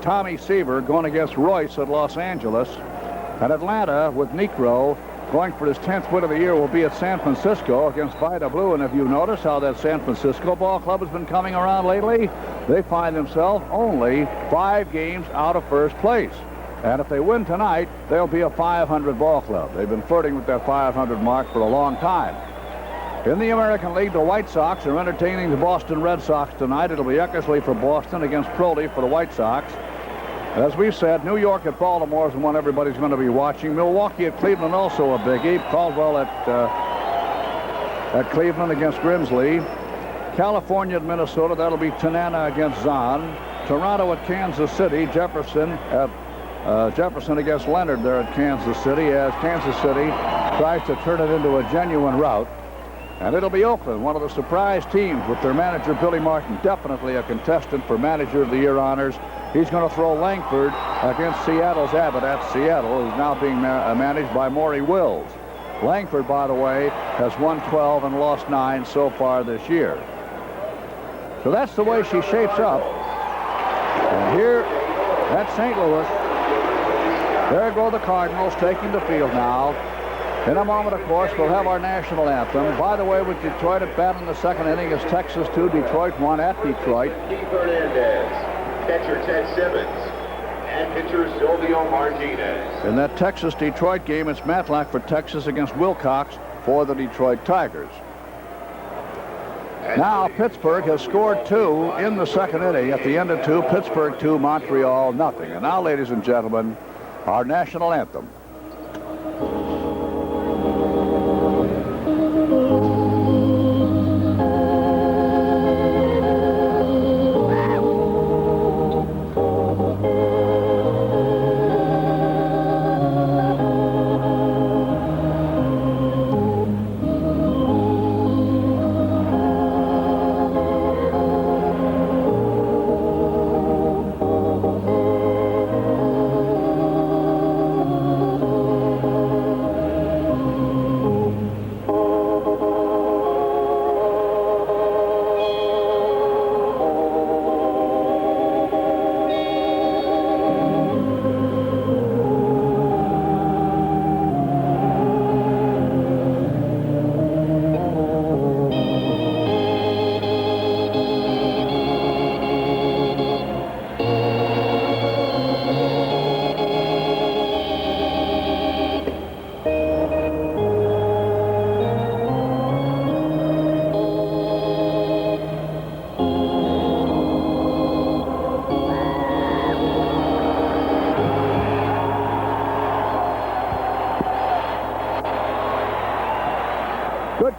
Tommy Seaver going against Royce at Los Angeles. And Atlanta with Negro going for his 10th win of the year will be at San Francisco against Vida Blue. And if you notice how that San Francisco ball club has been coming around lately, they find themselves only 5 games out of first place. And if they win tonight, they'll be a 500 ball club. They've been flirting with that 500 mark for a long time. In the American League, the White Sox are entertaining the Boston Red Sox tonight. It'll be Eckersley for Boston against Crowley for the White Sox. As we've said, New York at Baltimore is the one everybody's going to be watching. Milwaukee at Cleveland, also a biggie. Caldwell at Cleveland against Grimsley. California at Minnesota, that'll be Tanana against Zahn. Toronto at Kansas City. Jefferson against Leonard there at Kansas City, as Kansas City tries to turn it into a genuine rout. And it'll be Oakland, one of the surprise teams with their manager, Billy Martin, definitely a contestant for Manager of the Year honors. He's going to throw Langford against Seattle's Abbott at Seattle, who's now being managed by Maury Wills. Langford, by the way, has won 12 and lost 9 so far this year. So that's the way she shapes up. And here at St. Louis, there go the Cardinals taking the field now. In a moment, of course, we'll have our national anthem. By the way, with Detroit at bat in the second inning, it's Texas 2, Detroit 1 at Detroit. Keith Hernandez, catcher Ted Simmons, and pitcher Silvio Martinez. In that Texas-Detroit game, it's Matlack for Texas against Wilcox for the Detroit Tigers. Now, Pittsburgh has scored 2 in the second inning. At the end of 2, Pittsburgh 2, Montreal nothing. And now, ladies and gentlemen, our national anthem.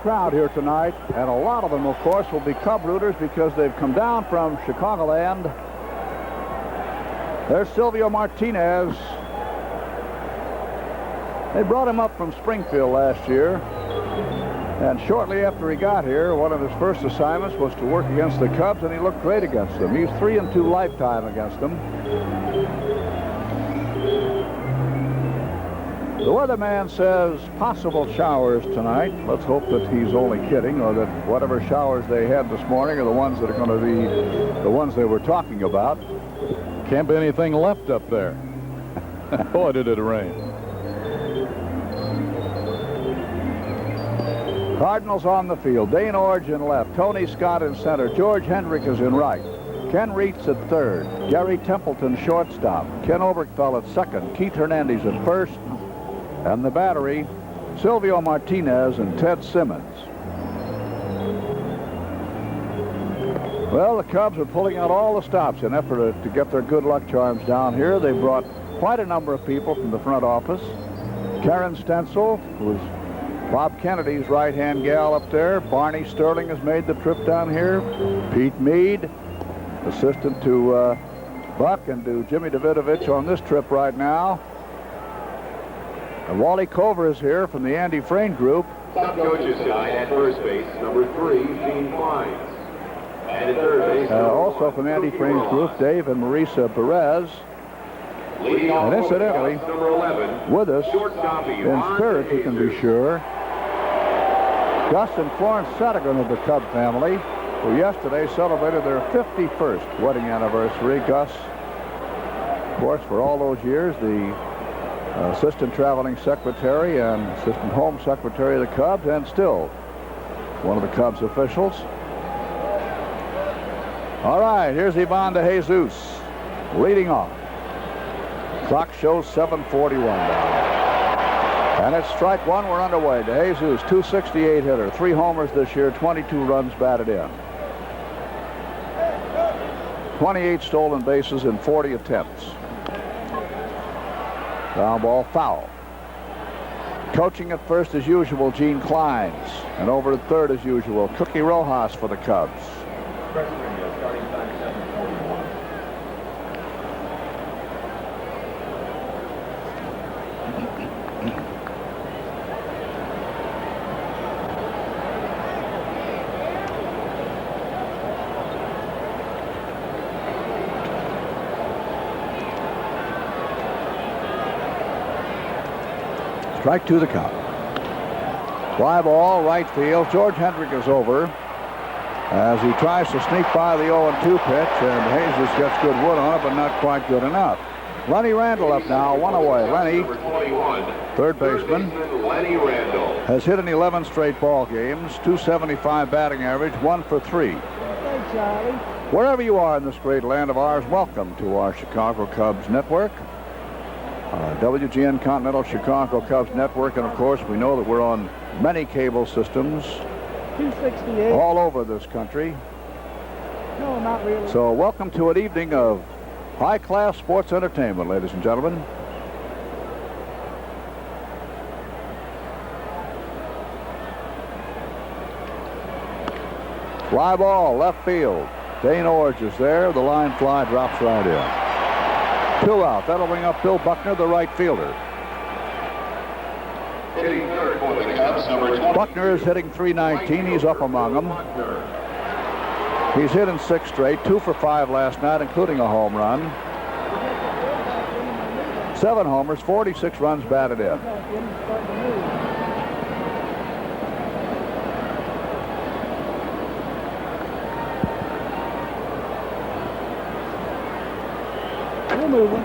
Crowd here tonight, and a lot of them, of course, will be Cub rooters because they've come down from Chicagoland. There's Silvio Martinez. They brought him up from Springfield last year, and shortly after he got here, one of his first assignments was to work against the Cubs, and he looked great against them. He's 3-2 lifetime against them. The weatherman says possible showers tonight. Let's hope that he's only kidding, or that whatever showers they had this morning are the ones that are going to be the ones they were talking about. Can't be anything left up there. Boy, did it rain. Cardinals on the field. Dane Orge in left. Tony Scott in center. George Hendrick is in right. Ken Reitz at third. Gary Templeton shortstop. Ken Oberkfell at second. Keith Hernandez at first. And the battery, Silvio Martinez and Ted Simmons. Well, the Cubs are pulling out all the stops in effort to get their good luck charms down here. They brought quite a number of people from the front office. Karen Stencil, who's Bob Kennedy's right-hand gal up there. Barney Sterling has made the trip down here. Pete Meade, assistant to Buck and to Jimmy Davidovich on this trip right now. And Wally Cover is here from the Andy Frayne group. Top coaches tonight at first base, number 3, Gene Fines. And at third base, also from Andy Frayne's group, Dave and Marisa Perez. And incidentally, number 11, with us in spirit, you can be sure, Gus and Florence Setigan of the Cub family, who yesterday celebrated their 51st wedding anniversary. Gus Of course, for all those years, the assistant traveling secretary and assistant home secretary of the Cubs, and still one of the Cubs officials. All right, here's Ivan de Jesus leading off. Clock shows 7:41 now. And it's strike one. We're underway. De Jesus, 268 hitter, 3 homers this year, 22 runs batted in. 28 stolen bases in 40 attempts. Ground ball foul. Coaching at first as usual, Gene Kleins. And over at third as usual, Cookie Rojas for the Cubs. Strike two the count. Fly ball, right field. George Hendrick is over as he tries to sneak by the 0-2 pitch, and Jesus gets good wood on it, but not quite good enough. Lenny Randall up now, 1 away. Lenny, third baseman, Lenny Randall has hit in 11 straight ball games, 275 batting average, 1 for 3. Hey, Charlie. Wherever you are in this great land of ours, welcome to our Chicago Cubs network. WGN Continental Chicago Cubs Network, and of course we know that we're on many cable systems 268. all over this country. No, not really. So welcome to an evening of high-class sports entertainment, ladies and gentlemen. Fly ball, left field. Dane Orge is there. The line fly drops right in. 2 out. That'll bring up Bill Buckner, the right fielder. hitting third for the Cubs, number 20. Buckner is hitting .319. He's up among them. He's hit in 6 straight, 2 for 5 last night, including a home run. 7 homers, 46 runs batted in. We're moving.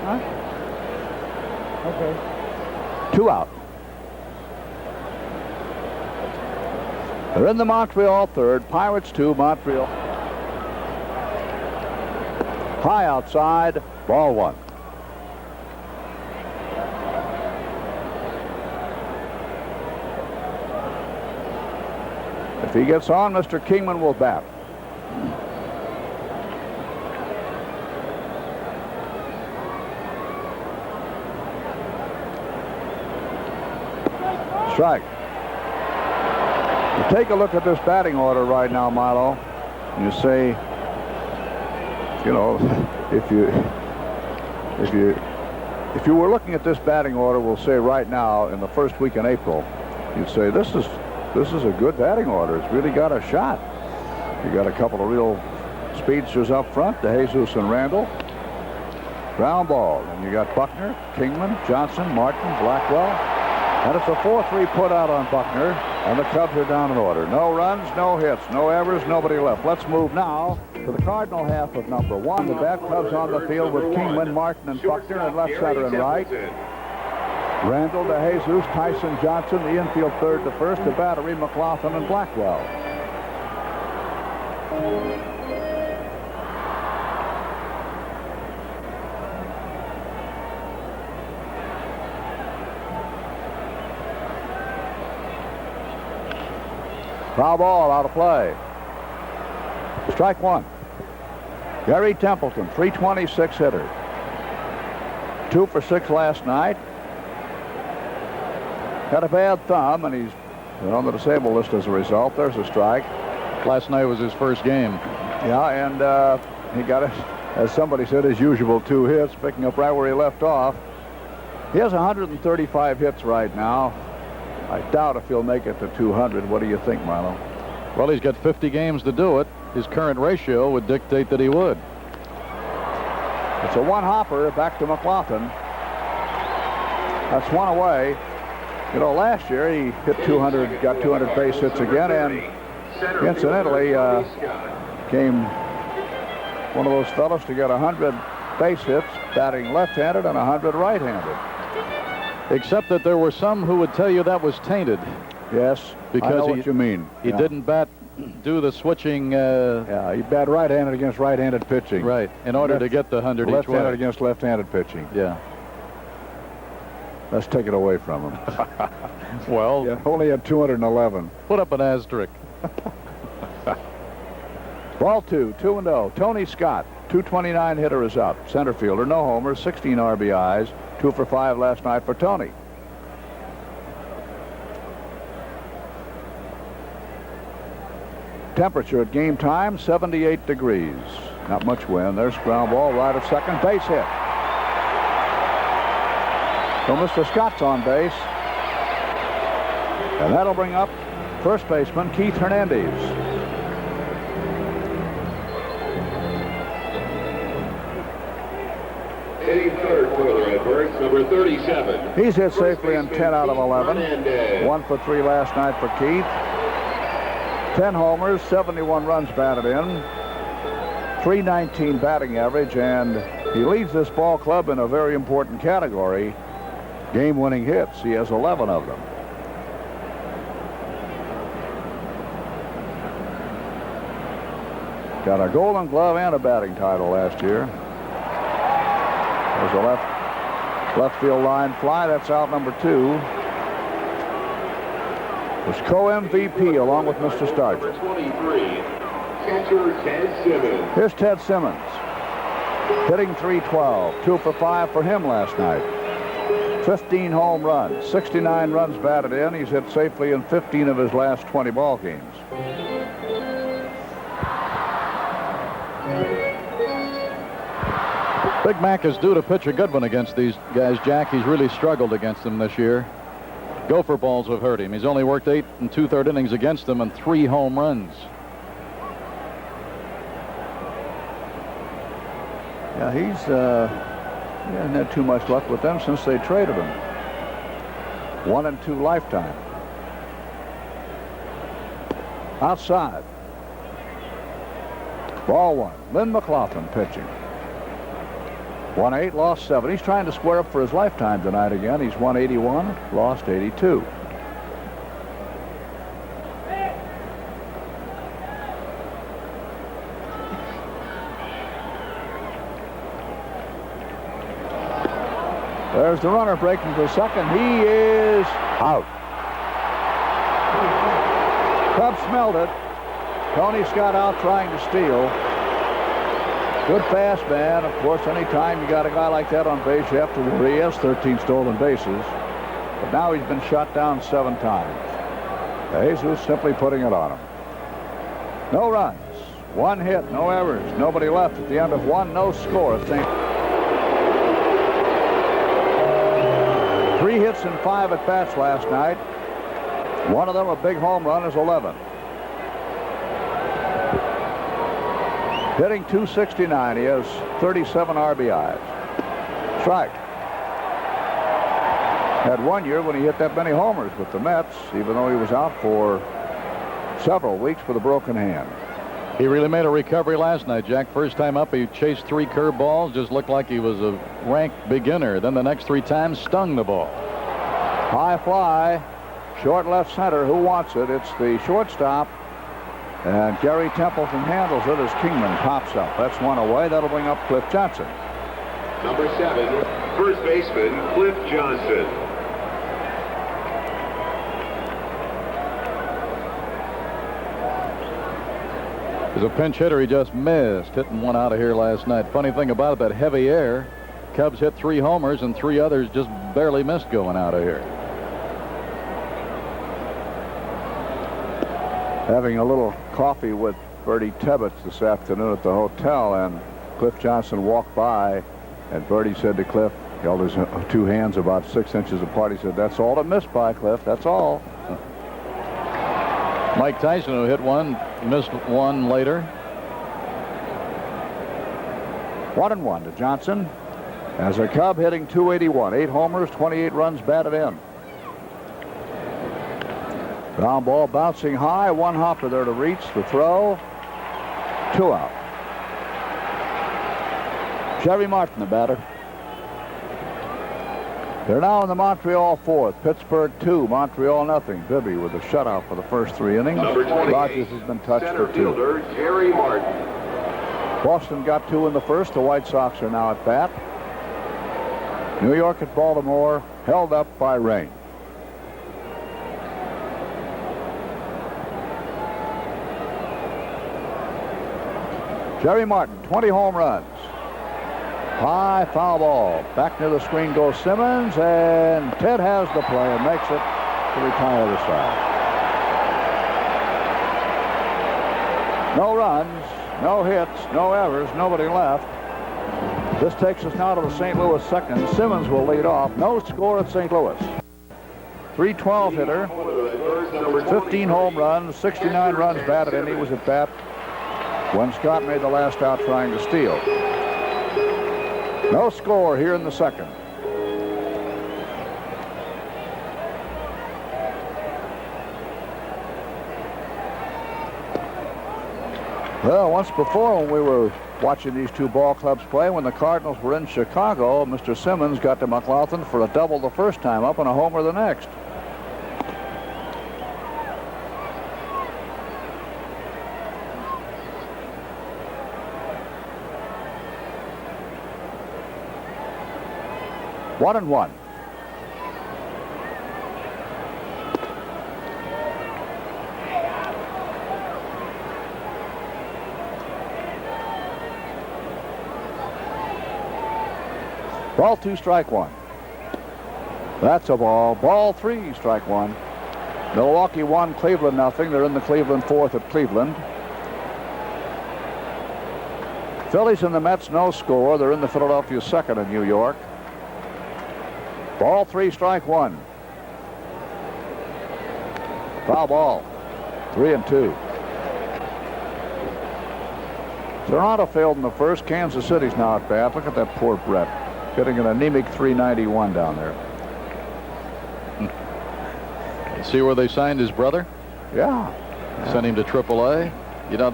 Huh? Okay. 2 out. They're in the Montreal third. Pirates 2, Montreal. High outside, ball 1. If he gets on, Mr. Kingman will bat. Strike. You take a look at this batting order right now, Milo. You say, you know, if you were looking at this batting order, we'll say right now in the first week in April, you'd say this is a good batting order. It's really got a shot. You got a couple of real speedsters up front, De Jesus and Randall. Ground ball, and you got Buckner, Kingman, Johnson, Martin, Blackwell. And it's a 4-3 put out on Buckner, and the Cubs are down in order. No runs, no hits, no errors, nobody left. Let's move now to the Cardinal half of number 1. The Bat Cubs on the field with Kingman, Martin, and Buckner in left, center, and right. Randall, De Jesus, Tyson, Johnson, the infield third to first, the battery, McLaughlin, and Blackwell. Foul ball, out of play. Strike 1. Gary Templeton, 326 hitter. 2 for 6 last night. Had a bad thumb, and he's on the disabled list as a result. There's a strike. Last night was his first game. Yeah, and he got it, as somebody said, his usual 2 hits, picking up right where he left off. He has 135 hits right now. I doubt if he'll make it to 200. What do you think, Milo? Well, he's got 50 games to do it. His current ratio would dictate that he would. It's a 1-hopper back to McLaughlin. That's 1 away. You know, last year he hit 200, got 200 base hits again, and incidentally came one of those fellas to get 100 base hits batting left-handed and 100 right-handed. Except that there were some who would tell you that was tainted. Yes, because I know what you mean. He didn't do the switching. Yeah, he bat right-handed against right-handed pitching. Right, in order to get the 100 each way. Left-handed against left-handed pitching. Yeah. Let's take it away from him. Well, yeah, only had 211. Put up an asterisk. Ball 2, 2-0. Tony Scott, 229 hitter is up. Center fielder, no homers, 16 RBIs, 2 for 5 last night for Tony. Temperature at game time, 78 degrees. Not much wind. There's ground ball right at second. Base hit. So Mr. Scott's on base. And that'll bring up first baseman Keith Hernandez. Hitting third for the Redbirds, number 37. He's hit safely in 10 out of 11. 1 for 3 last night for Keith. 10 homers, 71 runs batted in, 319 batting average, and he leads this ball club in a very important category, game-winning hits. He has 11 of them. Got a Golden Glove and a batting title last year. There's a left field line fly. That's out number 2. Was co-MVP along with Mr. Starcher. Number 23, catcher Ted Simmons. Here's Ted Simmons, hitting .312, 2 for 5 for him last night. 15 home runs, 69 runs batted in. He's hit safely in 15 of his last 20 ball games. Big Mac is due to pitch a good one against these guys, Jack. He's really struggled against them this year. Gopher balls have hurt him. He's only worked 8 2/3 innings against them and 3 home runs. Yeah, he hasn't had too much luck with them since they traded him. 1 and 2 lifetime. Outside. Ball 1. Lynn McLaughlin pitching. 1-8, lost 7. He's trying to square up for his lifetime tonight again. He's won 81, lost 82. There's the runner breaking for second. He is out. Cubs smelled it. Tony Scott out trying to steal. Good fast man. Of course, anytime you got a guy like that on base, you have to worry. He has 13 stolen bases. But now he's been shot down 7 times. Jesus simply putting it on him. No runs. 1 hit, no errors. Nobody left at the end of 1, no score. 3 hits and 5 at bats last night. One of them, a big home run, is 11. Hitting .269. He has 37 RBIs. Strike. Had 1 year when he hit that many homers with the Mets, even though he was out for several weeks with a broken hand. He really made a recovery last night, Jack. First time up, he chased 3 curveballs, just looked like he was a ranked beginner. Then the next 3 times, stung the ball. High fly, short left center. Who wants it? It's the shortstop. And Gary Templeton handles it as Kingman pops up. That's 1 away. That'll bring up Cliff Johnson. Number 7, first baseman Cliff Johnson. As a pinch hitter, he just missed, hitting 1 out of here last night. Funny thing about it, that heavy air, Cubs hit 3 homers and 3 others just barely missed going out of here. Having a little coffee with Bertie Tebbetts this afternoon at the hotel, and Cliff Johnson walked by, and Bertie said to Cliff, held his 2 hands about 6 inches apart. He said, "That's all to miss by, Cliff. That's all." Mike Tyson, who hit 1, missed 1 later. 1-1 to Johnson. As a Cub, hitting .281. 8 homers, 28 runs batted in. Ground ball bouncing high. 1 hopper there to reach the throw. 2 out. Jerry Martin, the batter. They're now in the Montreal fourth. Pittsburgh 2, Montreal nothing. Bibby with a shutout for the first 3 innings. Number 28, Rogers has been touched center for 2. fielder Jerry Martin. Boston got 2 in the first. The White Sox are now at bat. New York at Baltimore, held up by rain. Jerry Martin, 20 home runs. High foul ball. Back near the screen goes Simmons, and Ted has the play and makes it to retire the side. No runs, no hits, no errors, nobody left. This takes us now to the St. Louis second. Simmons will lead off. No score at St. Louis. 312 hitter, 15 home runs, 69 runs batted in. He was at bat when Scott made the last out trying to steal. No score here in the second. Well, once before when we were watching these two ball clubs play, when the Cardinals were in Chicago, Mr. Simmons got to McLaughlin for a double the first time up and a homer the next. One and one. Ball 2, strike 1. That's a ball. Ball 3, strike 1. Milwaukee 1, Cleveland nothing. They're in the Cleveland fourth at Cleveland. Phillies and the Mets no score. They're in the Philadelphia second in New York. Ball 3, strike 1. Foul ball. 3 and 2. Toronto failed in the first. Kansas City's now at bat. Look at that poor Brett. Getting an anemic 391 down there. See where they signed his brother? Yeah. Sent him to AAA. You know,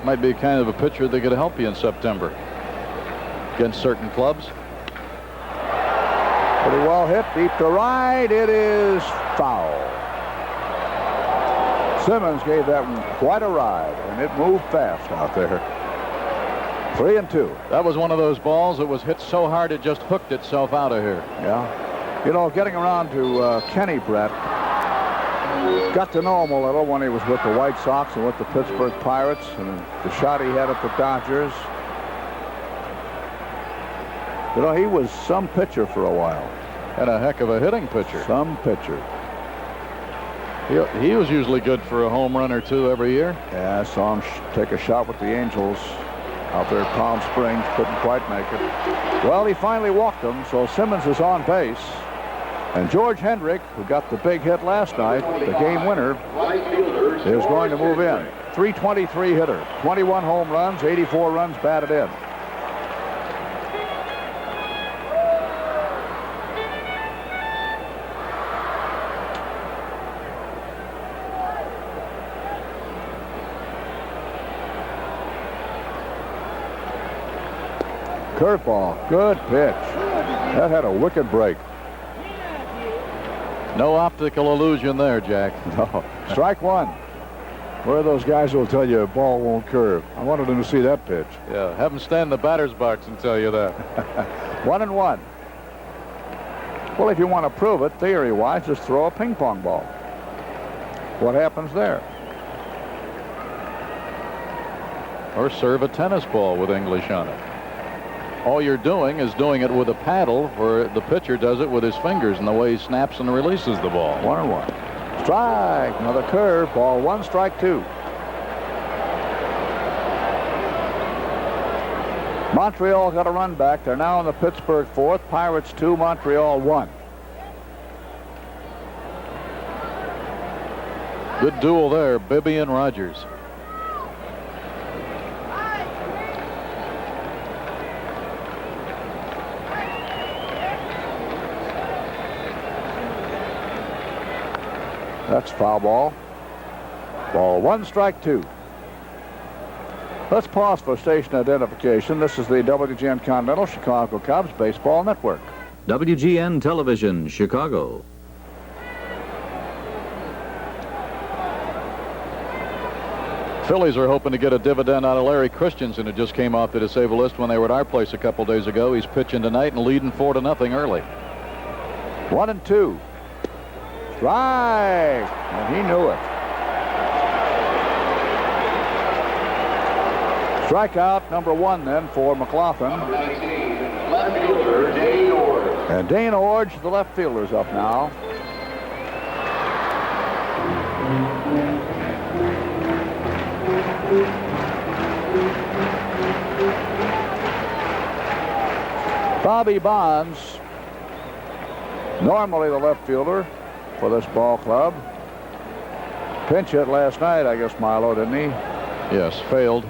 might be kind of a pitcher that could help you in September against certain clubs. Pretty well hit. Deep to right. It is foul. Simmons gave that one quite a ride, and it moved fast out there. 3 and 2. That was one of those balls that was hit so hard it just hooked itself out of here. Yeah. You know, getting around to Kenny Brett, got to know him a little when he was with the White Sox and with the Pittsburgh Pirates, and the shot he had at the Dodgers. You know, he was some pitcher for a while. And a heck of a hitting pitcher. Some pitcher. He was usually good for a home run or two every year. Yeah, I saw him take a shot with the Angels out there at Palm Springs. Couldn't quite make it. Well, he finally walked him, so Simmons is on base. And George Hendrick, who got the big hit last night, the game winner, is going to move in. 323 hitter, 21 home runs, 84 runs batted in. Curveball, good pitch. That had a wicked break. No optical illusion there, Jack. No. Strike 1. Where are those guys who will tell you a ball won't curve? I wanted them to see that pitch. Yeah, have them stand in the batter's box and tell you that. 1 and 1. Well, if you want to prove it, theory-wise, just throw a ping pong ball. What happens there? Or serve a tennis ball with English on it. All you're doing is doing it with a paddle, where the pitcher does it with his fingers, and the way he snaps and releases the ball. 1 and 1. Strike. Another curve. Ball 1, strike 2. Montreal got a run back. They're now in the Pittsburgh fourth. Pirates 2, Montreal 1. Good duel there, Bibby and Rogers. That's foul ball. Ball 1, strike 2. Let's pause for station identification. This is the WGN Continental Chicago Cubs Baseball Network. WGN Television, Chicago. Phillies are hoping to get a dividend out of Larry Christensen, who just came off the disabled list when they were at our place a couple days ago. He's pitching tonight and leading 4-0 early. 1-2. Strike. And he knew it. Strikeout number 1 then for McLaughlin. Number 19, left fielder Dane Orr. And Dane Orge, the left fielder's up now. Bobby Bonds, normally the left fielder for this ball club. Pinch hit last night, I guess, Milo, didn't he? Yes, failed.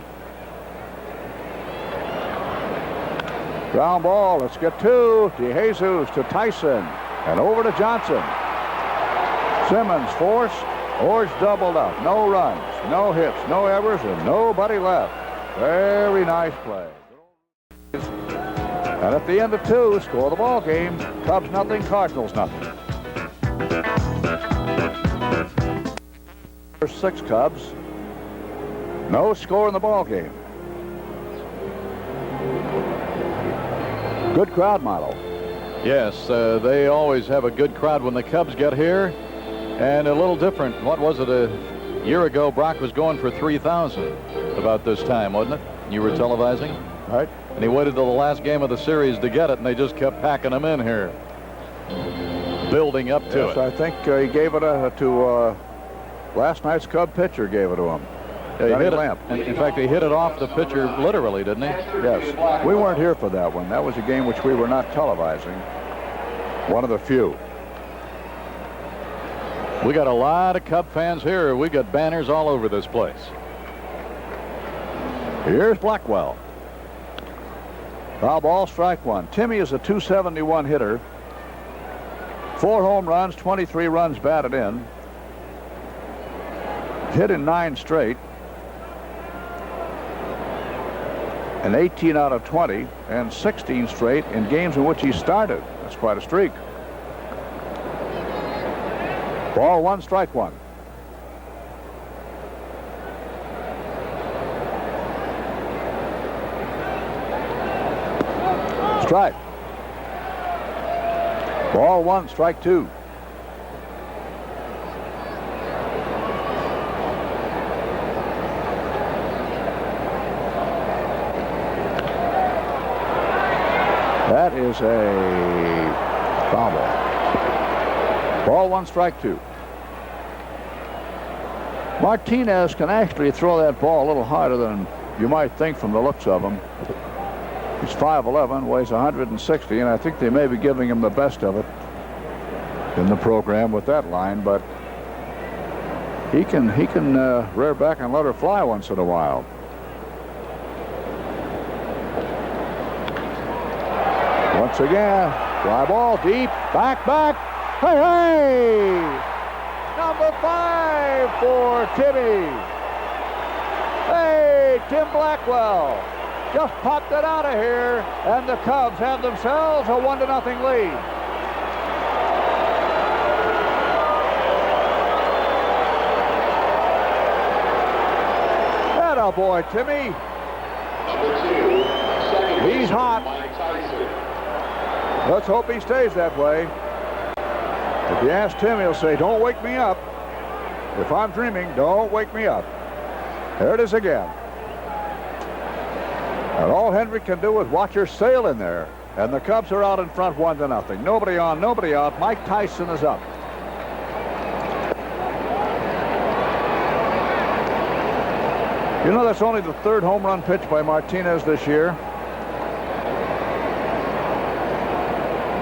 Ground ball, let's get to DeJesus to Tyson, and over to Johnson. Simmons forced, Orge doubled up. No runs, no hits, no errors, and nobody left. Very nice play. And at the end of 2, score the ball game. Cubs nothing, Cardinals nothing. First 6 Cubs. No score in the ball game. Good crowd, Milo. Yes, they always have a good crowd when the Cubs get here, and a little different. What was it, a year ago? Brock was going for 3,000 about this time, wasn't it? You were televising? Right. And he waited till the last game of the series to get it, and they just kept packing them in here, building up to Yes, it. I think he gave it to last night's Cub pitcher gave it to him. Yeah, he Johnny hit it, Lamp. and in fact, he hit it off the pitcher literally, didn't he? Yes. We weren't here for that one. That was a game which we were not televising. One of the few. We got a lot of Cub fans here. We got banners all over this place. Here's Blackwell. Foul ball, strike 1. Timmy is a .271 hitter. 4 home runs, 23 runs batted in. Hit in 9 straight. And 18 out of 20, and 16 straight in games in which he started. That's quite a streak. Ball 1, strike 1. Strike. Ball 1, strike 2. That is a foul ball. Ball 1, strike 2. Martinez can actually throw that ball a little harder than you might think from the looks of him. He's 5'11", weighs 160, and I think they may be giving him the best of it in the program with that line, but he can rear back and let her fly once in a while. Once again, fly ball deep, back, hey, hey! Number 5 for Timmy. Hey, Tim Blackwell just popped it out of here, and the Cubs have themselves a 1-0 lead. Atta boy, Timmy. Number 2, second He's hot. Mike Tyson. Let's hope he stays that way. If you ask Tim, he'll say, don't wake me up. If I'm dreaming, don't wake me up. There it is again. And all Henry can do is watch her sail in there. And the Cubs are out in front 1-0. Nobody on, nobody out. Mike Tyson is up. You know, that's only the 3rd home run pitch by Martinez this year.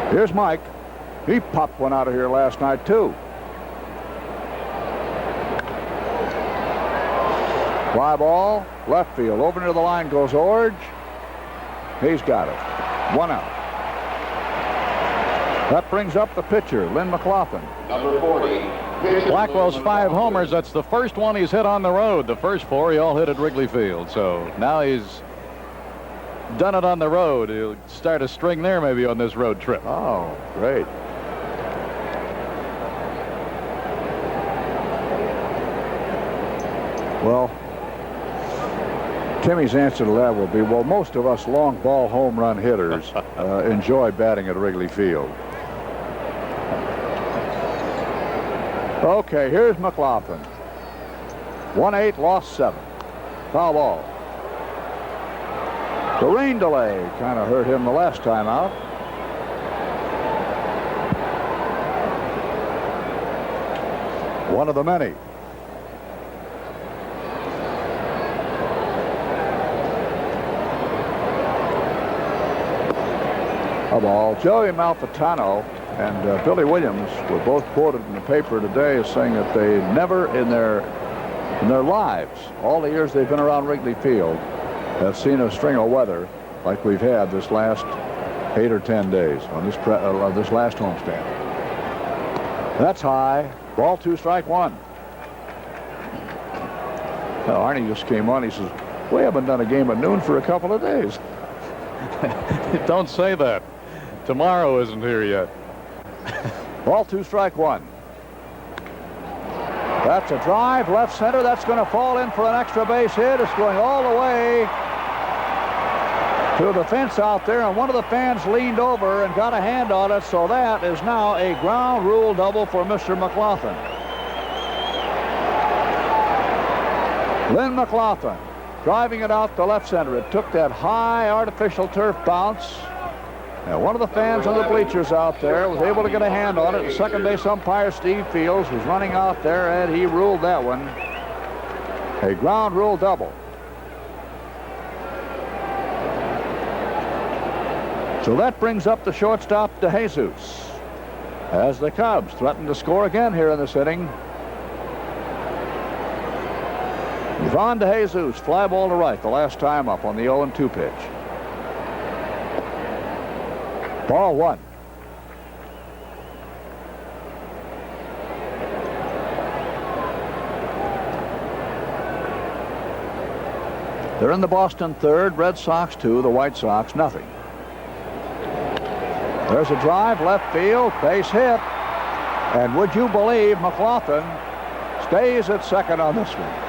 Here's Mike. He popped one out of here last night, too. Fly ball, left field. Over near the line goes Orge. He's got it. 1 out. That brings up the pitcher, Lynn McLaughlin. Number 40, Blackwell's 5 homers. That's the first one he's hit on the road. The first 4 he all hit at Wrigley Field. So now he's done it on the road. He'll start a string there maybe on this road trip. Oh, great. Well, Timmy's answer to that will be, well, most of us long ball home run hitters enjoy batting at Wrigley Field. Okay, here's McLaughlin. 1-8, lost 7. Foul ball. The rain delay kind of hurt him the last time out. One of the many. A ball. Joey Malfitano and Billy Williams were both quoted in the paper today as saying that they never in their lives, all the years they've been around Wrigley Field, have seen a string of weather like we've had this last 8 or 10 days on this last homestand. That's high. Ball 2, strike 1. Well, Arnie just came on. He says, we haven't done a game at noon for a couple of days. Don't say that. Tomorrow isn't here yet. Ball 2, strike 1. That's a drive, left center. That's going to fall in for an extra base hit. It's going all the way to the fence out there, and one of the fans leaned over and got a hand on it, so that is now a ground rule double for Mr. McLaughlin. Lynn McLaughlin driving it out to left center. It took that high artificial turf bounce. And one of the fans on the bleachers out there was able to get a hand on it. The second base umpire, Steve Fields, was running out there, and he ruled that one a ground rule double. So that brings up the shortstop, DeJesus, as the Cubs threaten to score again here in this inning. Ivan DeJesus, fly ball to right the last time up on the 0-2 pitch. Ball 1. They're in the Boston third, Red Sox 2, the White Sox nothing. There's a drive, left field, base hit. And would you believe McLaughlin stays at second on this one?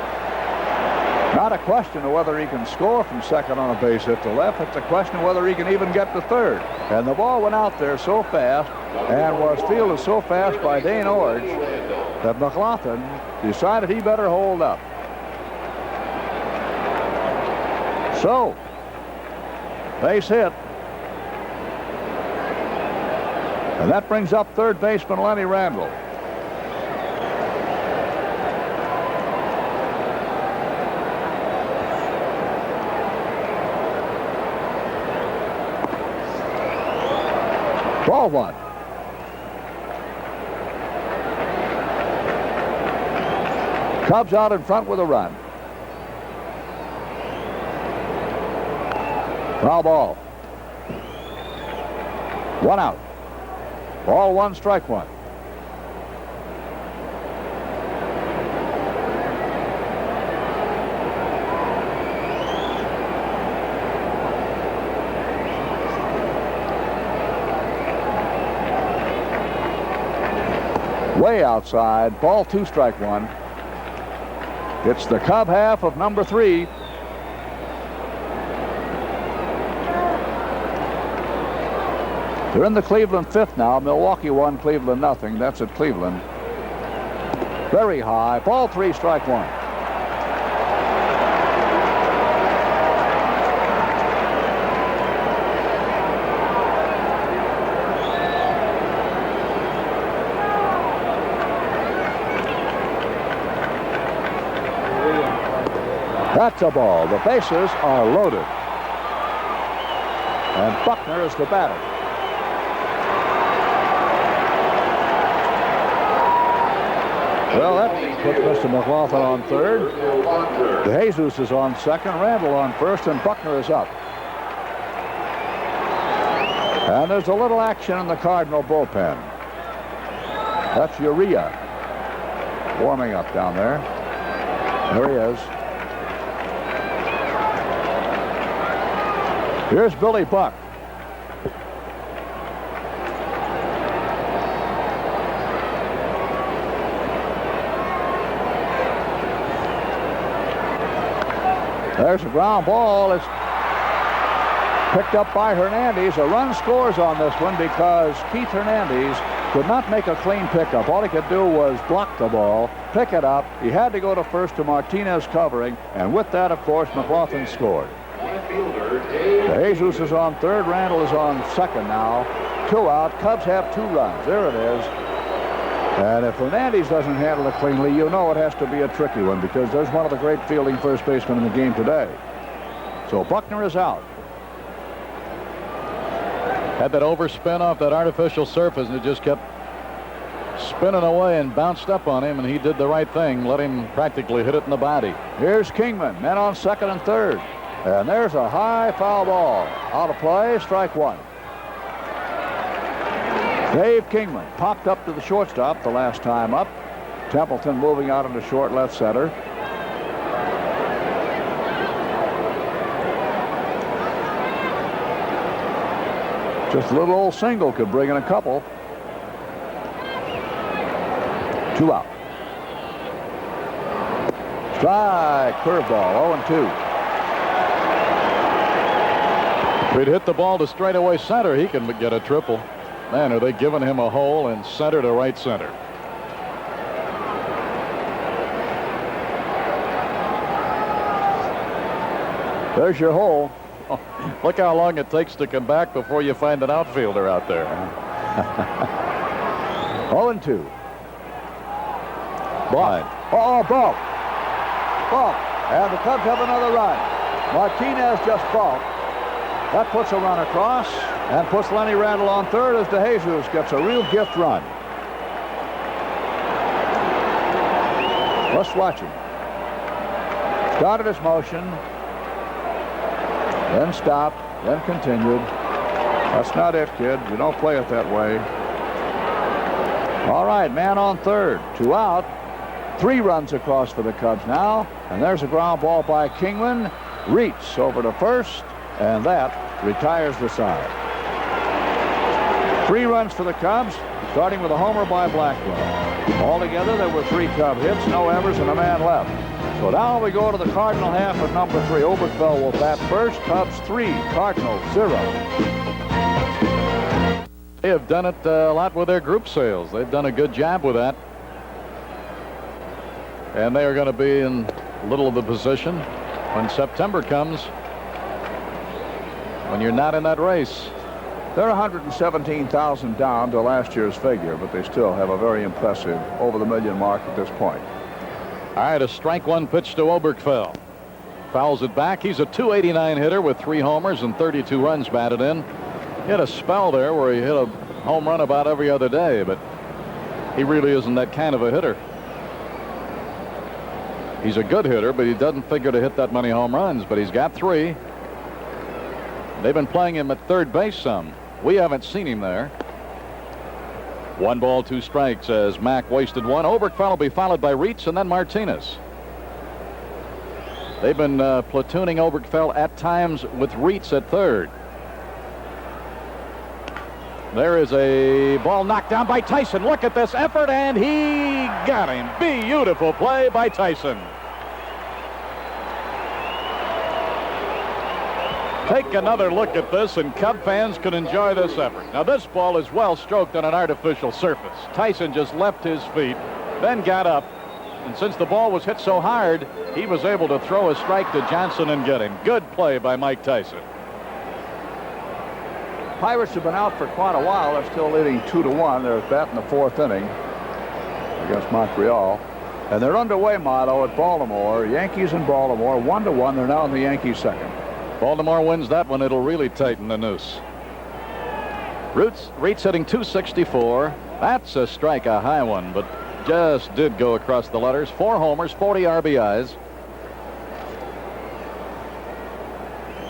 Not a question of whether he can score from second on a base hit to left. It's a question of whether he can even get to third. And the ball went out there so fast and was fielded so fast by Dane Orge that McLaughlin decided he better hold up. So, base hit. And that brings up third baseman Lenny Randall. Ball 1. Cubs out in front with a run. Foul ball. 1 out. Ball 1, strike 1. Way outside. Ball 2, strike 1. It's the Cub half of number 3. They're in the Cleveland fifth now. Milwaukee 1, Cleveland nothing. That's at Cleveland. Very high. Ball 3, strike 1. That's a ball. The bases are loaded. And Buckner is the batter. Well, that puts Mr. McLaughlin on third. DeJesus is on second. Randall on first, and Buckner is up. And there's a little action in the Cardinal bullpen. That's Urea. warming up down there. There he is. Here's Billy Buck. There's a ground ball. It's picked up by Hernandez. A run scores on this one because Keith Hernandez could not make a clean pickup. All he could do was block the ball, pick it up. He had to go to first to Martinez covering, and with that, of course, McLaughlin scored. Jesus is on third. Randall is on second now. 2 out. Cubs have 2 runs. There it is. And if Hernandez doesn't handle it cleanly, you know it has to be a tricky one because there's one of the great fielding first basemen in the game today. So Buckner is out. Had that overspin off that artificial surface, and it just kept spinning away and bounced up on him, and he did the right thing, let him practically hit it in the body. Here's Kingman, men on second and third. And there's a high foul ball. Out of play, strike 1. Dave Kingman popped up to the shortstop the last time up. Templeton moving out into short left center. Just a little old single could bring in a couple. 2 out. Strike, curveball, 0-2. If he'd hit the ball to straightaway center, he can get a triple. Man, are they giving him a hole in center to right center. There's your hole. Oh, look how long it takes to come back before you find an outfielder out there. 0-2. Blind. Oh, ball. Ball. And the Cubs have another run. Martinez just balked. That puts a run across and puts Lenny Randall on third as DeJesus gets a real gift run. Let's watch him. Started his motion, then stopped, then continued. That's not it, kid. You don't play it that way. All right, man on third. 2 out. 3 runs across for the Cubs now. And there's a ground ball by Kingman. Reach over to first. And that retires the side. 3 runs for the Cubs, starting with a homer by Blackwell. Altogether, there were 3 Cub hits, no errors, and a man left. So now we go to the Cardinal half at number 3. Oberkfell will bat first. Cubs 3, Cardinals 0. They have done it a lot with their group sales. They've done a good job with that. And they are going to be in little of the position when September comes, when you're not in that race. They're 117,000 down to last year's figure, but they still have a very impressive over the million mark at this point. All right, a strike 1 pitch to Oberkfell. Fouls it back. He's a .289 hitter with 3 homers and 32 runs batted in. He had a spell there where he hit a home run about every other day, but he really isn't that kind of a hitter. He's a good hitter, but he doesn't figure to hit that many home runs, but he's got 3. They've been playing him at third base some. We haven't seen him there. 1 ball, 2 strikes as Mack wasted 1. Oberkfell will be followed by Reitz and then Martinez. They've been platooning Oberkfell at times with Reitz at third. There is a ball knocked down by Tyson. Look at this effort, and he got him. Beautiful play by Tyson. Take another look at this, and Cub fans can enjoy this effort. Now, this ball is well stroked on an artificial surface. Tyson just left his feet, then got up, and since the ball was hit so hard, he was able to throw a strike to Johnson and get him. Good play by Mike Tyson. Pirates have been out for quite a while. They're still leading 2-1. They're batting the 4th inning against Montreal. And they're underway, Motto, at Baltimore. Yankees in Baltimore, 1-1. They're now in the Yankees second. Baltimore wins that one. It'll really tighten the noose. Reitz hitting .264. That's a strike, a high one, but just did go across the letters. 4 homers, 40 RBIs.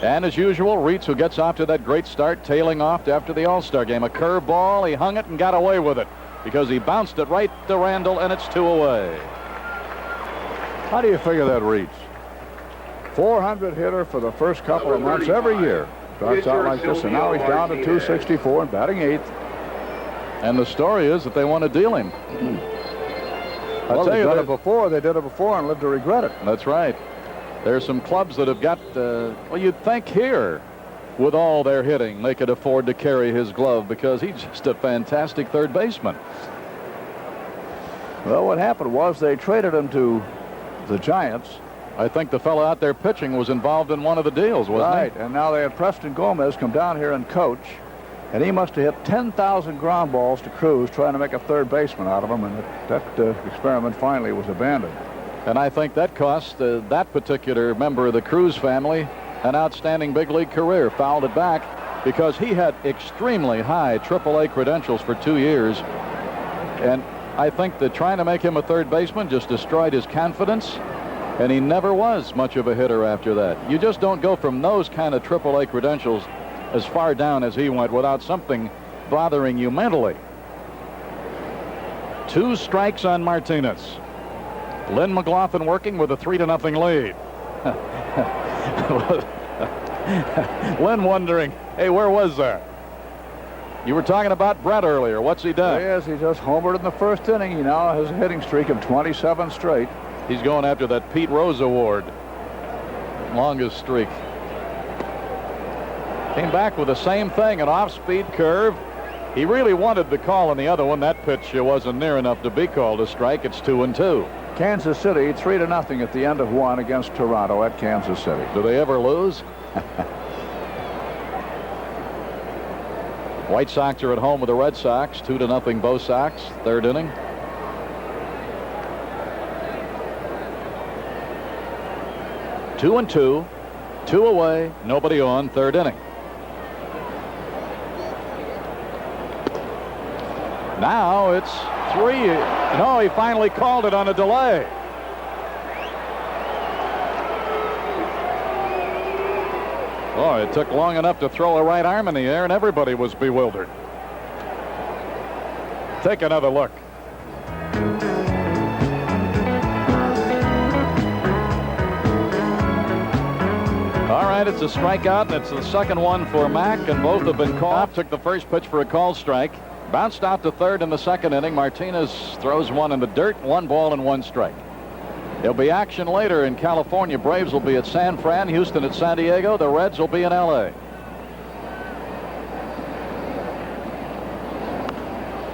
And as usual, Reitz, who gets off to that great start, tailing off after the All-Star game. A curveball, he hung it and got away with it because he bounced it right to Randall, and it's 2 away. How do you figure that reads? 400 hitter for the first couple of months every year. Starts out like this, and now he's down to 264 and batting eighth. And the story is that they want to deal him. Well, they've done it before. They did it before and lived to regret it. That's right. There's some clubs that have got, well, you'd think here, with all their hitting, they could afford to carry his glove because he's just a fantastic third baseman. Well, what happened was they traded him to the Giants. I think the fellow out there pitching was involved in one of the deals, wasn't Right, and now they had Preston Gomez come down here and coach, and he must have hit 10,000 ground balls to Cruz trying to make a third baseman out of him, and that experiment finally was abandoned. And I think that cost that particular member of the Cruz family an outstanding big league career. Fouled it back because he had extremely high AAA credentials for 2 years, and I think that trying to make him a third baseman just destroyed his confidence, and he never was much of a hitter after that. You just don't go from those kind of AAA credentials as far down as he went without something bothering you mentally. 2 strikes on Martinez. Lynn McLaughlin working with a 3-0 lead. Lynn wondering, hey, where was that? You were talking about Brett earlier. What's he done? Yes, he just homered in the first inning. He now has a hitting streak of 27 straight. He's going after that Pete Rose Award. Longest streak. Came back with the same thing, an off-speed curve. He really wanted the call on the other one. That pitch wasn't near enough to be called a strike. It's 2-2. Kansas City 3-0 at the end of 1 against Toronto at Kansas City. Do they ever lose? White Sox are at home with the Red Sox, 2-0 Bo Sox, third inning. Two and two away, nobody on, third inning. Now it's 3. No, he finally called it on a delay. Oh, it took long enough to throw a right arm in the air, and everybody was bewildered. Take another look. All right, it's a strikeout, and it's the second one for Mack, and both have been called. Took the first pitch for a called strike. Bounced out to third in the second inning. Martinez throws one in the dirt, 1 ball and 1 strike. There'll be action later in California. Braves will be at San Fran, Houston at San Diego. The Reds will be in L.A.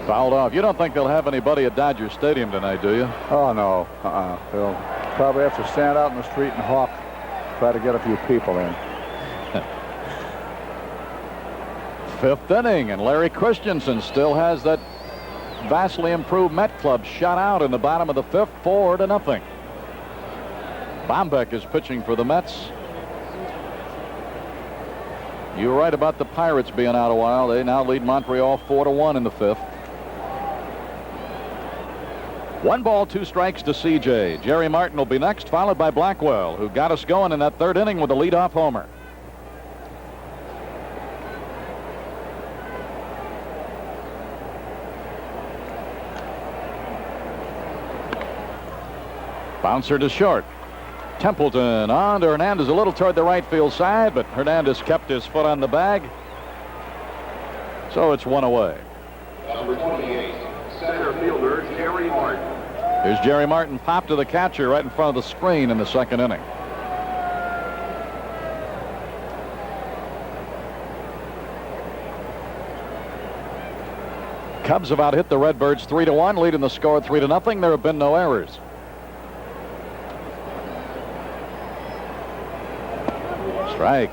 Fouled off. You don't think they'll have anybody at Dodger Stadium tonight, do you? Oh, no. They'll probably have to stand out in the street and hawk, try to get a few people in. 5th inning, and Larry Christensen still has that vastly improved Met club shut out in the bottom of the 5th, 4-0. Bombeck is pitching for the Mets. You were right about the Pirates being out a while. They now lead Montreal 4-1 in the 5th. 1 ball, 2 strikes to CJ. Jerry Martin will be next, followed by Blackwell, who got us going in that 3rd inning with a leadoff homer. Bouncer to short. Templeton on to Hernandez, a little toward the right field side, but Hernandez kept his foot on the bag. So it's 1 away. Number 28, center fielder Jerry Martin. Here's Jerry Martin, popped to the catcher right in front of the screen in the 2nd inning. Cubs have out hit the Redbirds 3-1, leading the score 3-0. There have been no errors. Strike.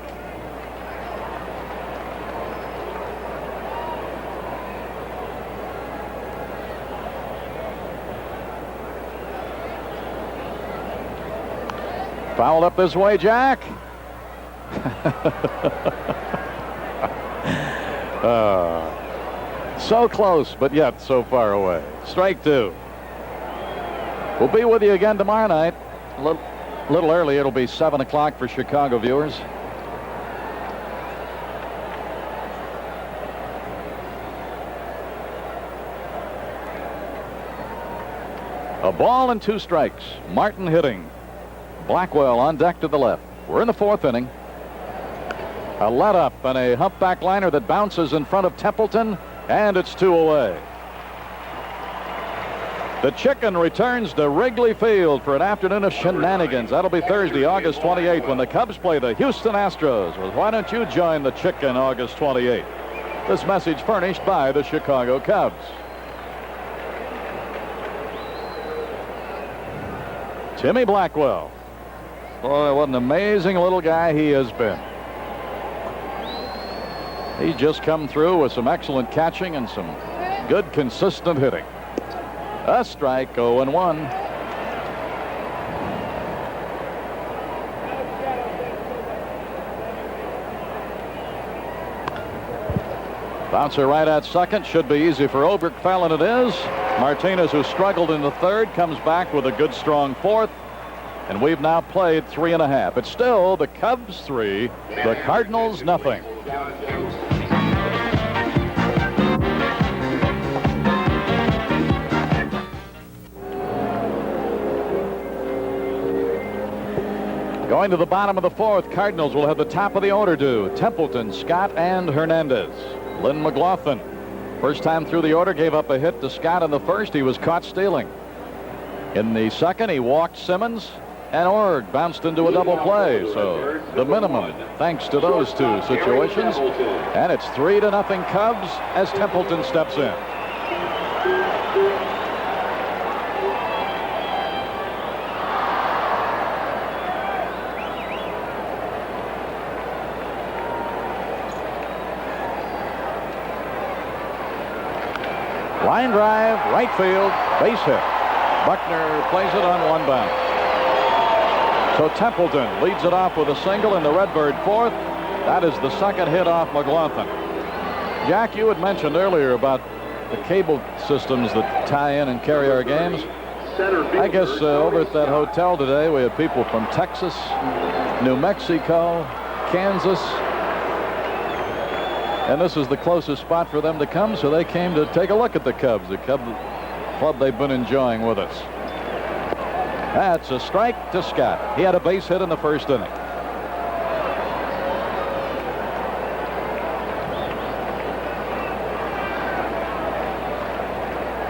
Fouled up this way, Jack. So close, but yet so far away. Strike 2. We'll be with you again tomorrow night. A little early. It'll be 7 o'clock for Chicago viewers. A ball and 2 strikes. Martin hitting. Blackwell on deck to the left. We're in the 4th inning. A let up and a humpback liner that bounces in front of Templeton, and it's 2 away. The Chicken returns to Wrigley Field for an afternoon of shenanigans. That'll be Thursday, August 28th, when the Cubs play the Houston Astros. Well, why don't you join the Chicken August 28th? This message furnished by the Chicago Cubs. Timmy Blackwell. Boy, what an amazing little guy he has been. He's just come through with some excellent catching and some good, consistent hitting. A strike, 0-1. Bouncer right at second. Should be easy for Oberkfell, and it is. Martinez, who struggled in the 3rd, comes back with a good, strong 4th. And we've now played 3.5. It's still the Cubs 3, the Cardinals nothing. Going to the bottom of the 4th, Cardinals will have the top of the order due. Templeton, Scott, and Hernandez. Lynn McLaughlin, first time through the order, gave up a hit to Scott in the 1st. He was caught stealing. In the 2nd, he walked Simmons, and Org bounced into a double play. So the minimum, thanks to those 2 situations. And it's 3-0 Cubs as Templeton steps in. Line drive, right field, base hit. Buckner plays it on 1 bounce. So Templeton leads it off with a single in the Redbird 4th. That is the 2nd hit off McLaughlin. Jack, you had mentioned earlier about the cable systems that tie in and carry our games. I guess over at that hotel today, we had people from Texas, New Mexico, Kansas. And this is the closest spot for them to come, so they came to take a look at the Cubs, the club they've been enjoying with us. That's a strike to Scott. He had a base hit in the 1st inning.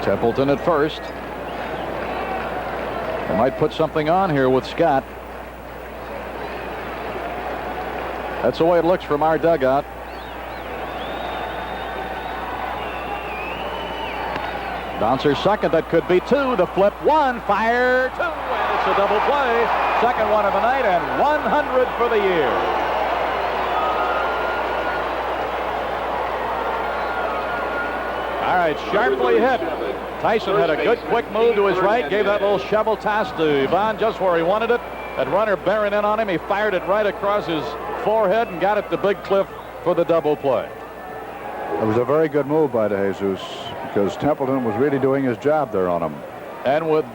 Templeton at first. They might put something on here with Scott. That's the way it looks from our dugout. Bouncer second, that could be 2. The flip, 1, fire, 2, and it's a double play. 2nd one of the night, and 100 for the year. All right, sharply hit. Tyson had a good quick move to his right, gave that little shovel toss to Yvonne just where he wanted it. That runner bearing in on him, he fired it right across his forehead and got it to Big Cliff for the double play. It was a very good move by De Jesus, because Templeton was really doing his job there on him. And with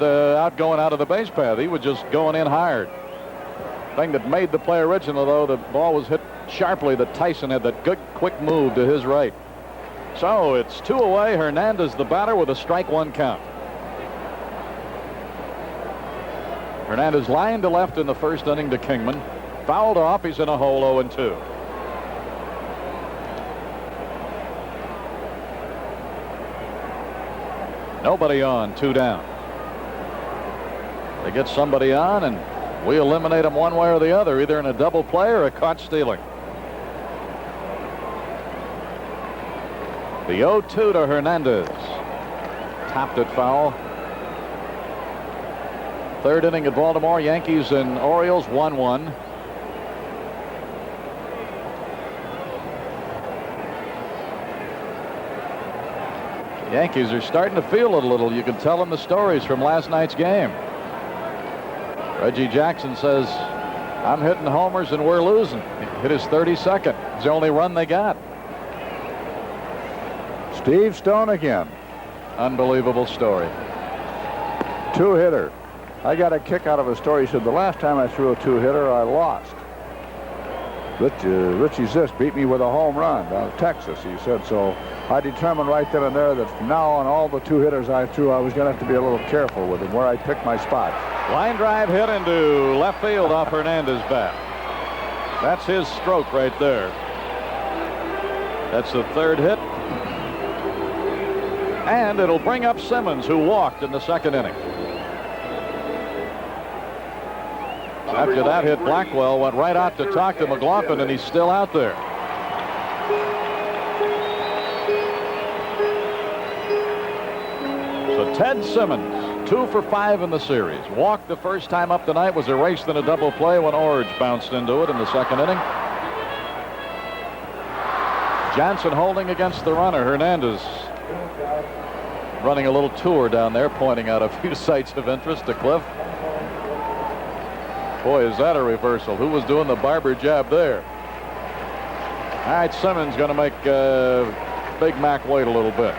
going out of the base path, he was just going in hard. Thing that made the play original, though, the ball was hit sharply that Tyson had that good quick move to his right. So it's 2 away. Hernandez the batter with a strike 1 count. Hernandez lined to left in the 1st inning to Kingman. Fouled off. He's in a hole 0-2. Nobody on, 2 down. They get somebody on, and we eliminate them one way or the other, either in a double play or a caught stealing. The 0-2 to Hernandez. Topped it foul. 3rd inning at Baltimore. Yankees and Orioles 1-1. The Yankees are starting to feel it a little. You can tell them the stories from last night's game. Reggie Jackson says, I'm hitting homers and we're losing. He hit his 32nd. It's the only run they got. Steve Stone again. Unbelievable story. 2-hitter. I got a kick out of a story. He said, the last time I threw a 2-hitter, I lost. Richie Zisk beat me with a home run down in Texas, he said. So I determined right then and there that from now on, all the 2 hitters I threw, I was going to have to be a little careful with them, where I picked my spots. Line drive hit into left field off Hernandez's bat. That's his stroke right there. That's the 3rd hit. And it'll bring up Simmons, who walked in the 2nd inning. After that hit, Blackwell went right out to talk to McLaughlin, and he's still out there. So Ted Simmons, 2 for 5 in the series. Walked the first time up tonight, was erased in a double play when Orge bounced into it in the 2nd inning. Johnson holding against the runner. Hernandez running a little tour down there, pointing out a few sites of interest to Cliff. Boy, is that a reversal. Who was doing the barber jab there? All right, Simmons going to make Big Mac wait a little bit.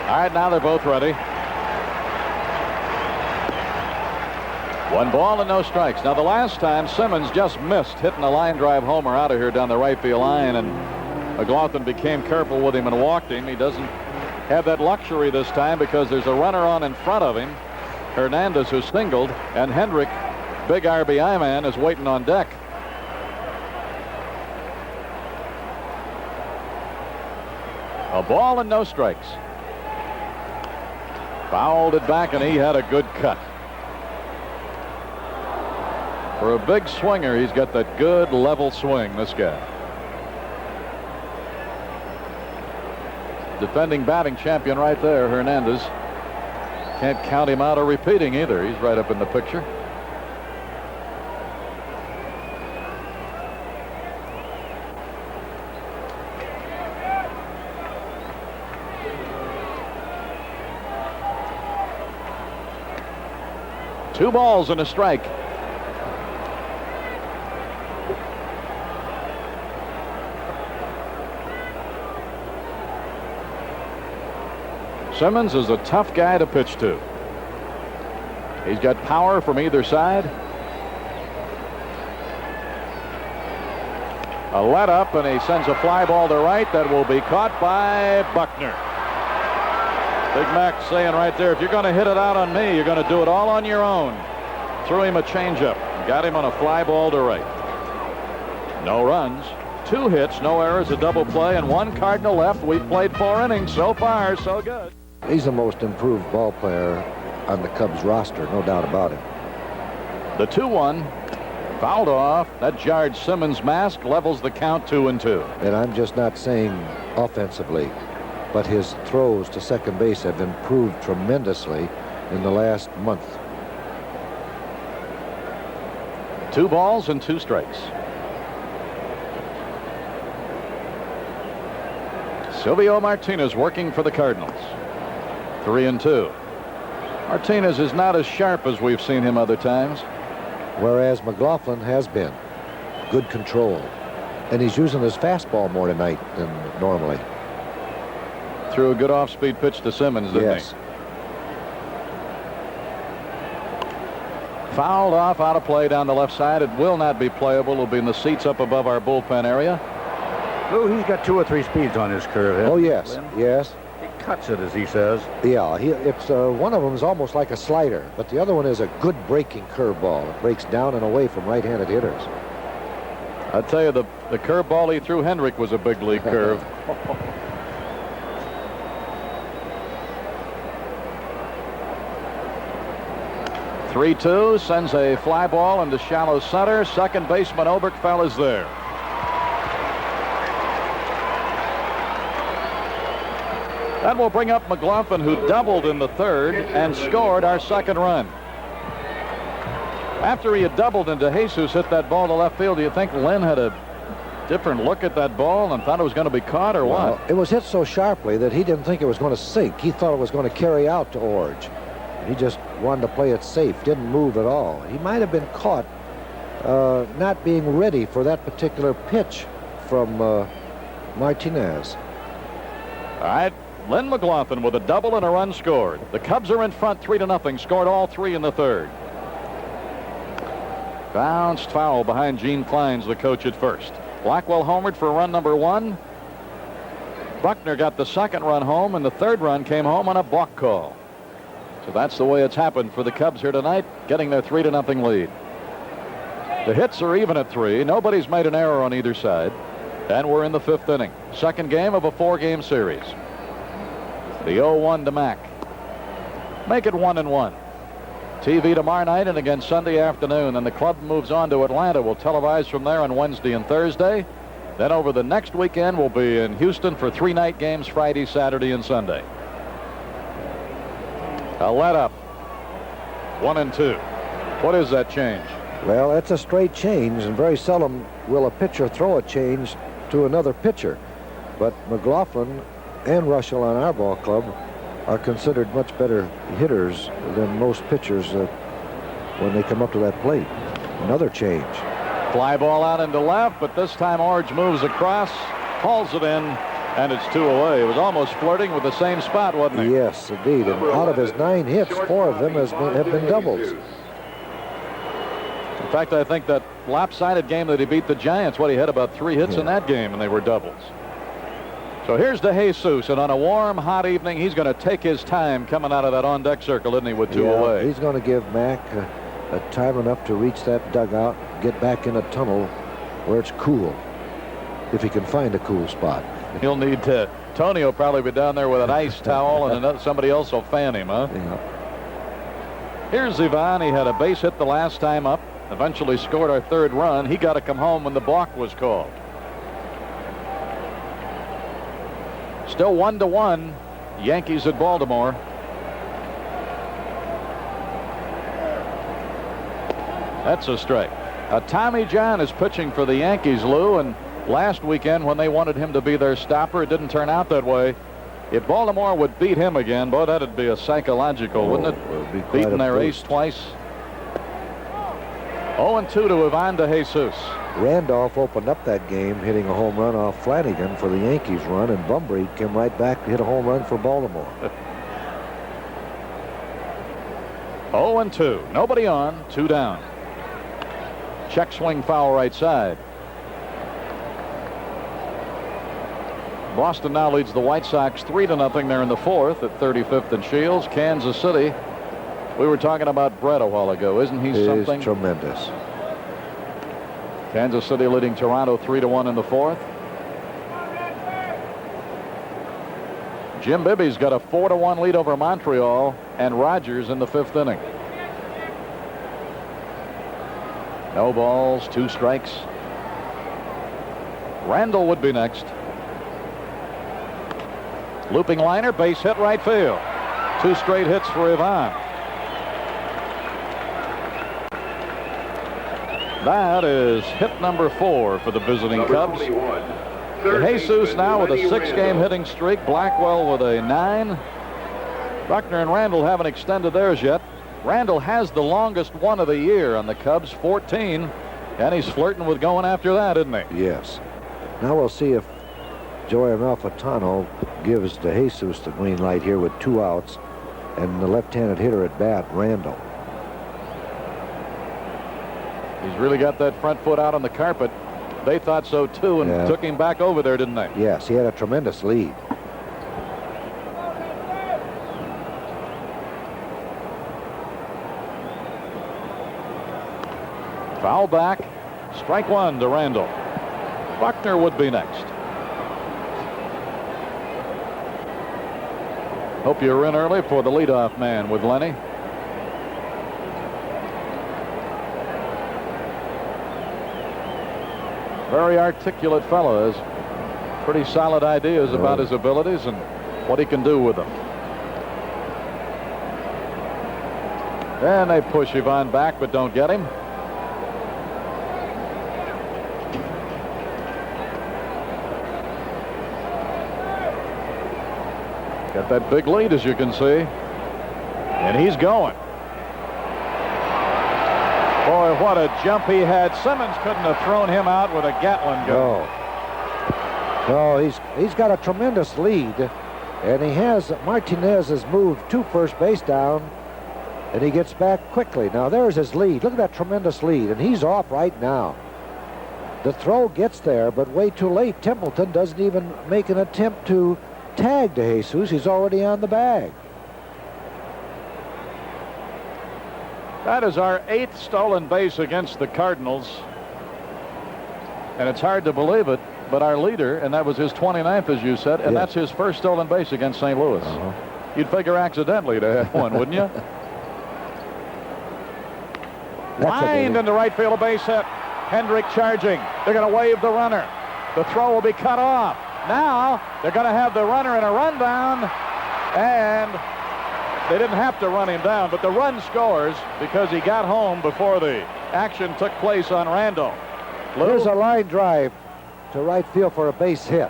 All right, now they're both ready. 1 ball and no strikes. Now, the last time Simmons just missed hitting a line drive homer out of here down the right field line, and McLaughlin became careful with him and walked him. He doesn't have that luxury this time because there's a runner on in front of him. Hernandez, who singled, and Hendrick, big RBI man, is waiting on deck. A ball and no strikes. Fouled it back, and he had a good cut. For a big swinger, he's got that good level swing, this guy. Defending batting champion right there, Hernandez. Can't count him out or repeating either. He's right up in the picture. Two balls and a strike. Simmons is a tough guy to pitch to. He's got power from either side. A let up, and he sends a fly ball to right that will be caught by Buckner. Big Mac saying right there, if you're going to hit it out on me, you're going to do it all on your own. Threw him a changeup. Got him on a fly ball to right. No runs. 2 hits, no errors, a double play, and 1 Cardinal left. We've played 4 innings. So far, so good. He's the most improved ball player on the Cubs roster, no doubt about it. The 2-1 fouled off. That jarred Simmons' mask, levels the count 2-2. And I'm just not saying offensively, but his throws to second base have improved tremendously in the last month. 2 balls and 2 strikes. Silvio Martinez working for the Cardinals. 3-2. Martinez is not as sharp as we've seen him other times. Whereas McLaughlin has been. Good control. And he's using his fastball more tonight than normally. Threw a good off-speed pitch to Simmons, didn't yes. he? Fouled off, out of play down the left side. It will not be playable. It'll be in the seats up above our bullpen area. Lou, he's got 2 or 3 speeds on his curve. Oh, yes. Lynn? Yes. He cuts it, as he says. Yeah, it's one of them is almost like a slider, but the other one is a good breaking curveball. It breaks down and away from right-handed hitters. I tell you, the curveball he threw Hendrick was a big league curve. 3-2, sends a fly ball into shallow center. Second baseman Oberkfell is there. That will bring up McLaughlin, who doubled in the 3rd and scored our 2nd run. After he had doubled and DeJesus hit that ball to left field, do you think Lynn had a different look at that ball and thought it was going to be caught, or what? It was hit so sharply that he didn't think it was going to sink. He thought it was going to carry out to Orge. He just wanted to play it safe, didn't move at all. He might have been caught not being ready for that particular pitch from Martinez. All right, Lynn McLaughlin with a double and a run scored. The Cubs are in front 3-0, scored all 3 in the 3rd. Bounced foul behind Gene Klein's the coach at first. Blackwell homered for run number 1. Buckner got the second run home, and the third run came home on a balk call. So that's the way it's happened for the Cubs here tonight, getting their 3-0 lead. The hits are even at 3. Nobody's made an error on either side. And we're in the 5th inning. Second game of a 4-game series. The 0-1 to Mack. Make it 1-1. TV tomorrow night and again Sunday afternoon. And the club moves on to Atlanta. We'll televise from there on Wednesday and Thursday. Then over the next weekend, we'll be in Houston for 3 night games Friday, Saturday, and Sunday. A let up. 1-2. What is that change? Well, it's a straight change, and very seldom will a pitcher throw a change to another pitcher. But McLaughlin and Russell on our ball club are considered much better hitters than most pitchers when they come up to that plate. Another change. Fly ball out into left, but this time Orange moves across, hauls it in, and it's 2 away. It was almost flirting with the same spot, wasn't he? Yes, indeed. And out of his 9 hits, 4 of them have been doubles. In fact, I think that lopsided game that he beat the Giants, he had about 3 hits in that game, and they were doubles. So here's DeJesus, and on a warm, hot evening, he's going to take his time coming out of that on-deck circle, isn't he, with 2 away? He's going to give Mack time enough to reach that dugout, get back in a tunnel where it's cool, if he can find a cool spot. He'll need to. Tony will probably be down there with an ice towel, and somebody else will fan him, huh? Yeah. Here's Ivan. He had a base hit the last time up. Eventually scored our 3rd run. He got to come home when the balk was called. Still 1-1. Yankees at Baltimore. That's a strike. Tommy John is pitching for the Yankees, Lou, and last weekend when they wanted him to be their stopper, it didn't turn out that way. If Baltimore would beat him again, boy, that'd be a psychological, wouldn't it? Be Beating their ace twice. 0-2 to Ivan DeJesus. Randolph opened up that game hitting a home run off Flanagan for the Yankees run, and Bunbury came right back to hit a home run for Baltimore. 0-2. Nobody on. 2 down. Check swing foul right side. Boston now leads the White Sox 3-0 there in the 4th at 35th and Shields. Kansas City. We were talking about Brett a while ago. Isn't he something? He's tremendous. Kansas City leading Toronto 3-1 in the 4th. Jim Bibby's got a 4-1 lead over Montreal and Rogers in the 5th inning. No balls, 2 strikes. Randall would be next. Looping liner, base hit right field. 2 straight hits for Ivan. That is hit number 4 for the visiting Cubs. DeJesus now with a 6-game hitting streak. Blackwell with a 9. Buckner and Randall haven't extended theirs yet. Randall has the longest one of the year on the Cubs, 14. And he's flirting with going after that, isn't he? Yes. Now we'll see if Joey Amalfitano gives DeJesus the green light here with 2 outs and the left-handed hitter at bat, Randall. He's really got that front foot out on the carpet. They thought so too, and took him back over there, didn't they? Yes, he had a tremendous lead. Foul back. Strike 1 to Randall. Buckner would be next. Hope you're in early for the leadoff man with Lenny. Very articulate fellow. Has pretty solid ideas about his abilities and what he can do with them. And they push Ivan back but don't get him. Got that big lead, as you can see. And he's going. Boy, what a jump he had. Simmons couldn't have thrown him out with a Gatlin gun. No, he's got a tremendous lead, and Martinez has moved 2 first base down, and he gets back quickly. Now there's his lead. Look at that tremendous lead, and he's off right now. The throw gets there, but way too late. Templeton doesn't even make an attempt to tag to Jesus. He's already on the bag. That is our 8th stolen base against the Cardinals. And it's hard to believe it, but our leader, and that was his 29th, as you said, and that's his first stolen base against St. Louis. You'd figure accidentally to have one, wouldn't you? Lined into right field, a base hit. Hendrick charging. They're going to wave the runner. The throw will be cut off. Now they're going to have the runner in a rundown, and they didn't have to run him down, but the run scores because he got home before the action took place on Randall. Here's a line drive to right field for a base hit.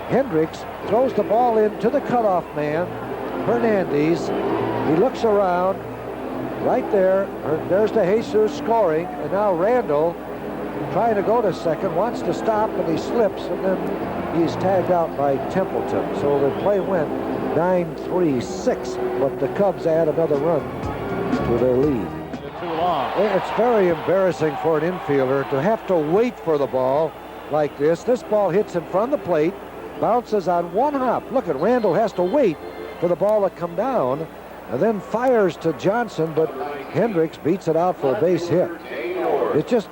Hendricks throws the ball into the cutoff man, Hernandez. He looks around. Right there, there's the Jesus scoring, and now Randall trying to go to second, wants to stop, and he slips, and then he's tagged out by Templeton. So the play went 9-3-6, but the Cubs add another run to their lead. Too long. It's very embarrassing for an infielder to have to wait for the ball like this. This ball hits in front of the plate, bounces on one hop. Look at Randall has to wait for the ball to come down, and then fires to Johnson, but Hendricks beats it out for a base hit. It just,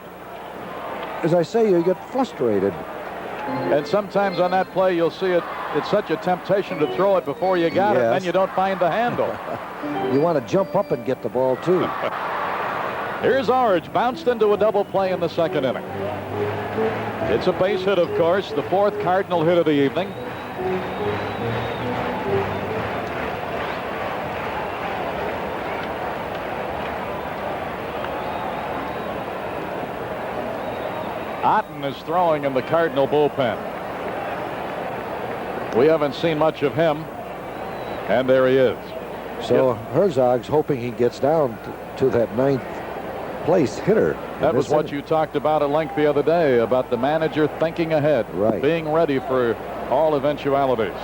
as I say, you get frustrated. And sometimes on that play, you'll see it. It's such a temptation to throw it before you got it, and then you don't find the handle. You want to jump up and get the ball, too. Here's Orange, bounced into a double play in the second inning. It's a base hit, of course, the 4th Cardinal hit of the evening. Otten is throwing in the Cardinal bullpen. We haven't seen much of him, and there he is. So Herzog's hoping he gets down to that 9th place hitter. That was what you talked about at length the other day, about the manager thinking ahead, being ready for all eventualities.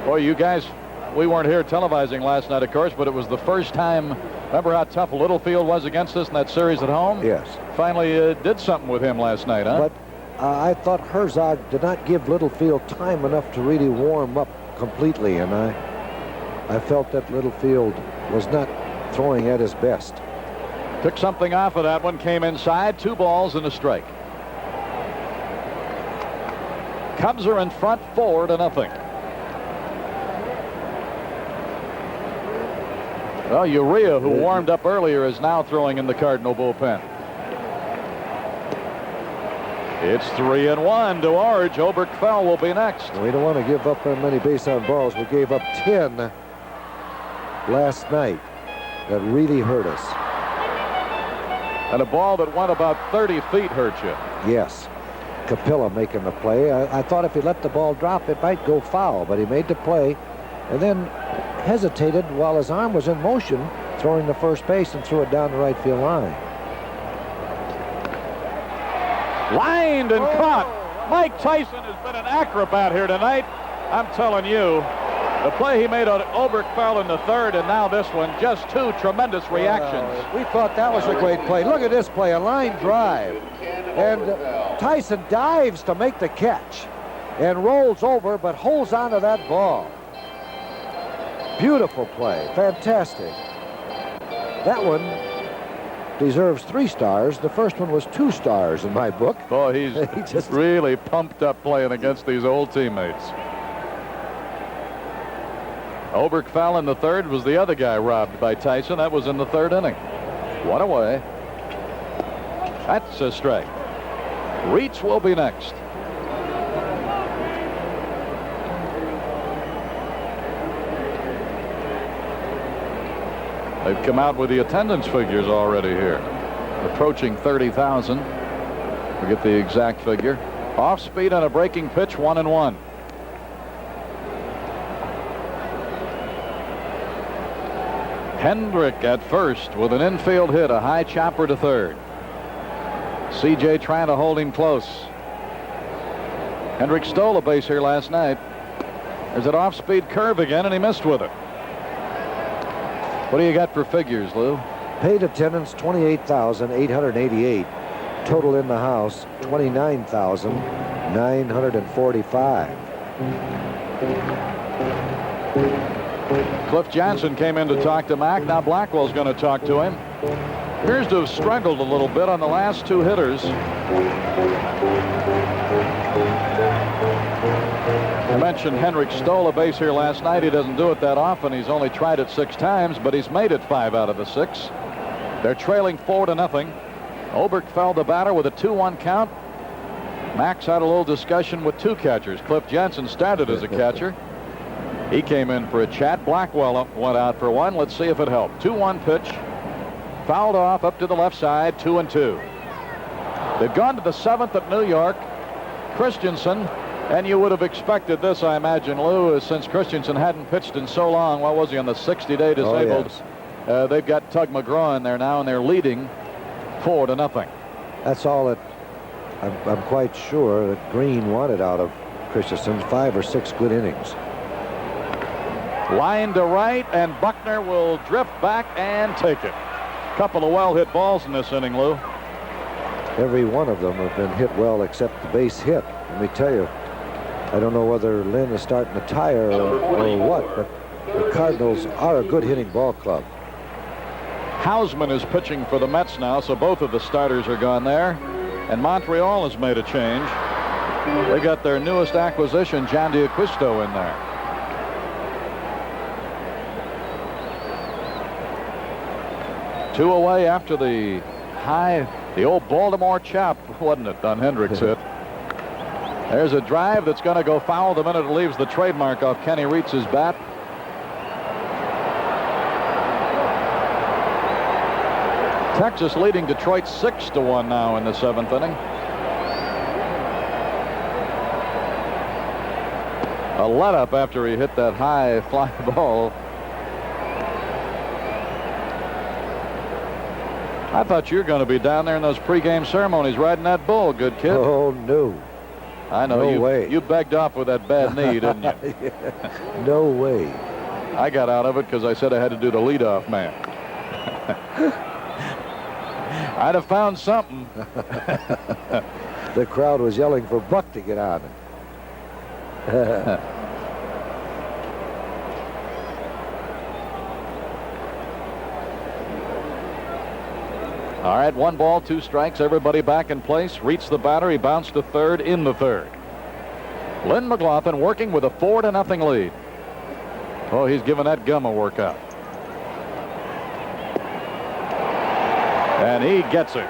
Boy, you guys, we weren't here televising last night, of course, but it was the first time. Remember how tough Littlefield was against us in that series at home? Yes. Finally did something with him last night, huh? But I thought Herzog did not give Littlefield time enough to really warm up completely, and I felt that Littlefield was not throwing at his best. Took something off of that one, came inside, 2 balls and a strike. Cubs are in front 4-0. Well, Urea, who warmed up earlier, is now throwing in the Cardinal bullpen. It's 3-1 to Orange. Oberkfell will be next. We don't want to give up very many base on balls. We gave up 10 last night. That really hurt us. And a ball that went about 30 feet hurt you. Yes. Capilla making the play. I thought if he let the ball drop, it might go foul, but he made the play and then hesitated while his arm was in motion, throwing the first base, and threw it down the right field line. Lined and caught. Mike Tyson has been an acrobat here tonight. I'm telling you, the play he made on Oberkfell in the 3rd, and now this one, just 2 tremendous reactions. We thought that was a great play. Look at this play, a line drive. And Tyson dives to make the catch and rolls over, but holds on to that ball. Beautiful play, fantastic. That one deserves 3 stars. The first one was 2 stars in my book. Boy, he's just really pumped up playing against these old teammates. Oberkfell in the 3rd was the other guy robbed by Tyson. That was in the 3rd inning. 1 away. That's a strike. Reitz will be next. They've come out with the attendance figures already here. Approaching 30,000. We get the exact figure. Off speed on a breaking pitch, 1-1. Hendrick at first with an infield hit, a high chopper to 3rd. CJ trying to hold him close. Hendrick stole a base here last night. There's an off-speed curve again, and he missed with it. What do you got for figures, Lou? Paid attendance 28,888. Total in the house 29,945. Cliff Johnson came in to talk to Mac. Now Blackwell's going to talk to him. Appears to have struggled a little bit on the last two hitters. I mentioned Hendrick stole a base here last night. He doesn't do it that often. He's only tried it 6 times, but he's made it 5 out of the 6. They're trailing 4-0. Oberkfell the batter with a 2-1 count. Max had a little discussion with 2 catchers. Cliff Johnson started as a catcher. He came in for a chat. Blackwell went out for 1. Let's see if it helped. 2-1 pitch. Fouled off up to the left side. 2-2. They've gone to the 7th at New York. Christensen, and you would have expected this, I imagine, Lou, since Christensen hadn't pitched in so long. What was he, on the 60-day disabled? Oh, yes. They've got Tug McGraw in there now, and they're leading 4-0. That's all that I'm quite sure that Green wanted out of Christensen. 5 or 6 good innings. Line to right, and Buckner will drift back and take it. Couple of well-hit balls in this inning, Lou. Every one of them have been hit well except the base hit. Let me tell you, I don't know whether Lynn is starting to tire or what, but the Cardinals are a good hitting ball club. Hausman is pitching for the Mets now, so both of the starters are gone there. And Montreal has made a change. They got their newest acquisition, John D'Acquisto, in there. Two away after the old Baltimore chop, wasn't it, on Hendricks hit. There's a drive that's going to go foul the minute it leaves the trademark off Kenny Rietz's bat. Texas leading Detroit 6-1 now in the 7th inning. A let-up after he hit that high fly ball. I thought you were going to be down there in those pregame ceremonies riding that bull, good kid. Oh, no. I know. No way. You begged off with that bad knee, didn't you? No way. I got out of it because I said I had to do the leadoff man. I'd have found something. The crowd was yelling for Buck to get on it. All right, 1 ball, 2 strikes. Everybody back in place. Reached the batter. He bounced to third in the 3rd. Lynn McLaughlin working with a 4-0 lead. Oh, he's giving that gum a workout. And he gets it.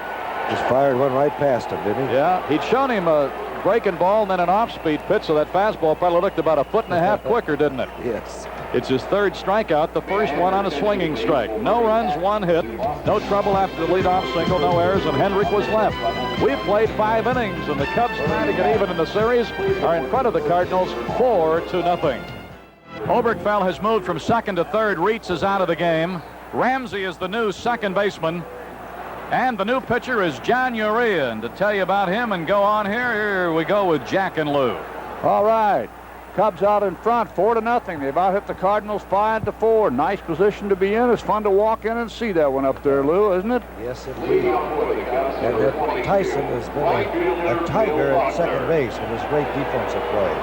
Just fired one right past him, didn't he? Yeah, he'd shown him a breaking ball and then an off-speed pitch, so that fastball probably looked about 1.5 feet quicker, didn't it? Yes. It's his 3rd strikeout, the first one on a swinging strike. No runs, 1 hit. No trouble after the leadoff single, no errors, and Hendrick was left. We've played 5 innings, and the Cubs, trying to get even in the series, are in front of the Cardinals 4-0. Oberkfell has moved from 2nd to 3rd. Reitz is out of the game. Ramsey is the new 2nd baseman. And the new pitcher is John Urea. And to tell you about him and go on here we go with Jack and Lou. All right. Cubs out in front, 4-0. They've out hit the Cardinals 5-4. Nice position to be in. It's fun to walk in and see that one up there, Lou, isn't it? Yes, indeed. And Tyson has been a tiger at second base with his great defensive play.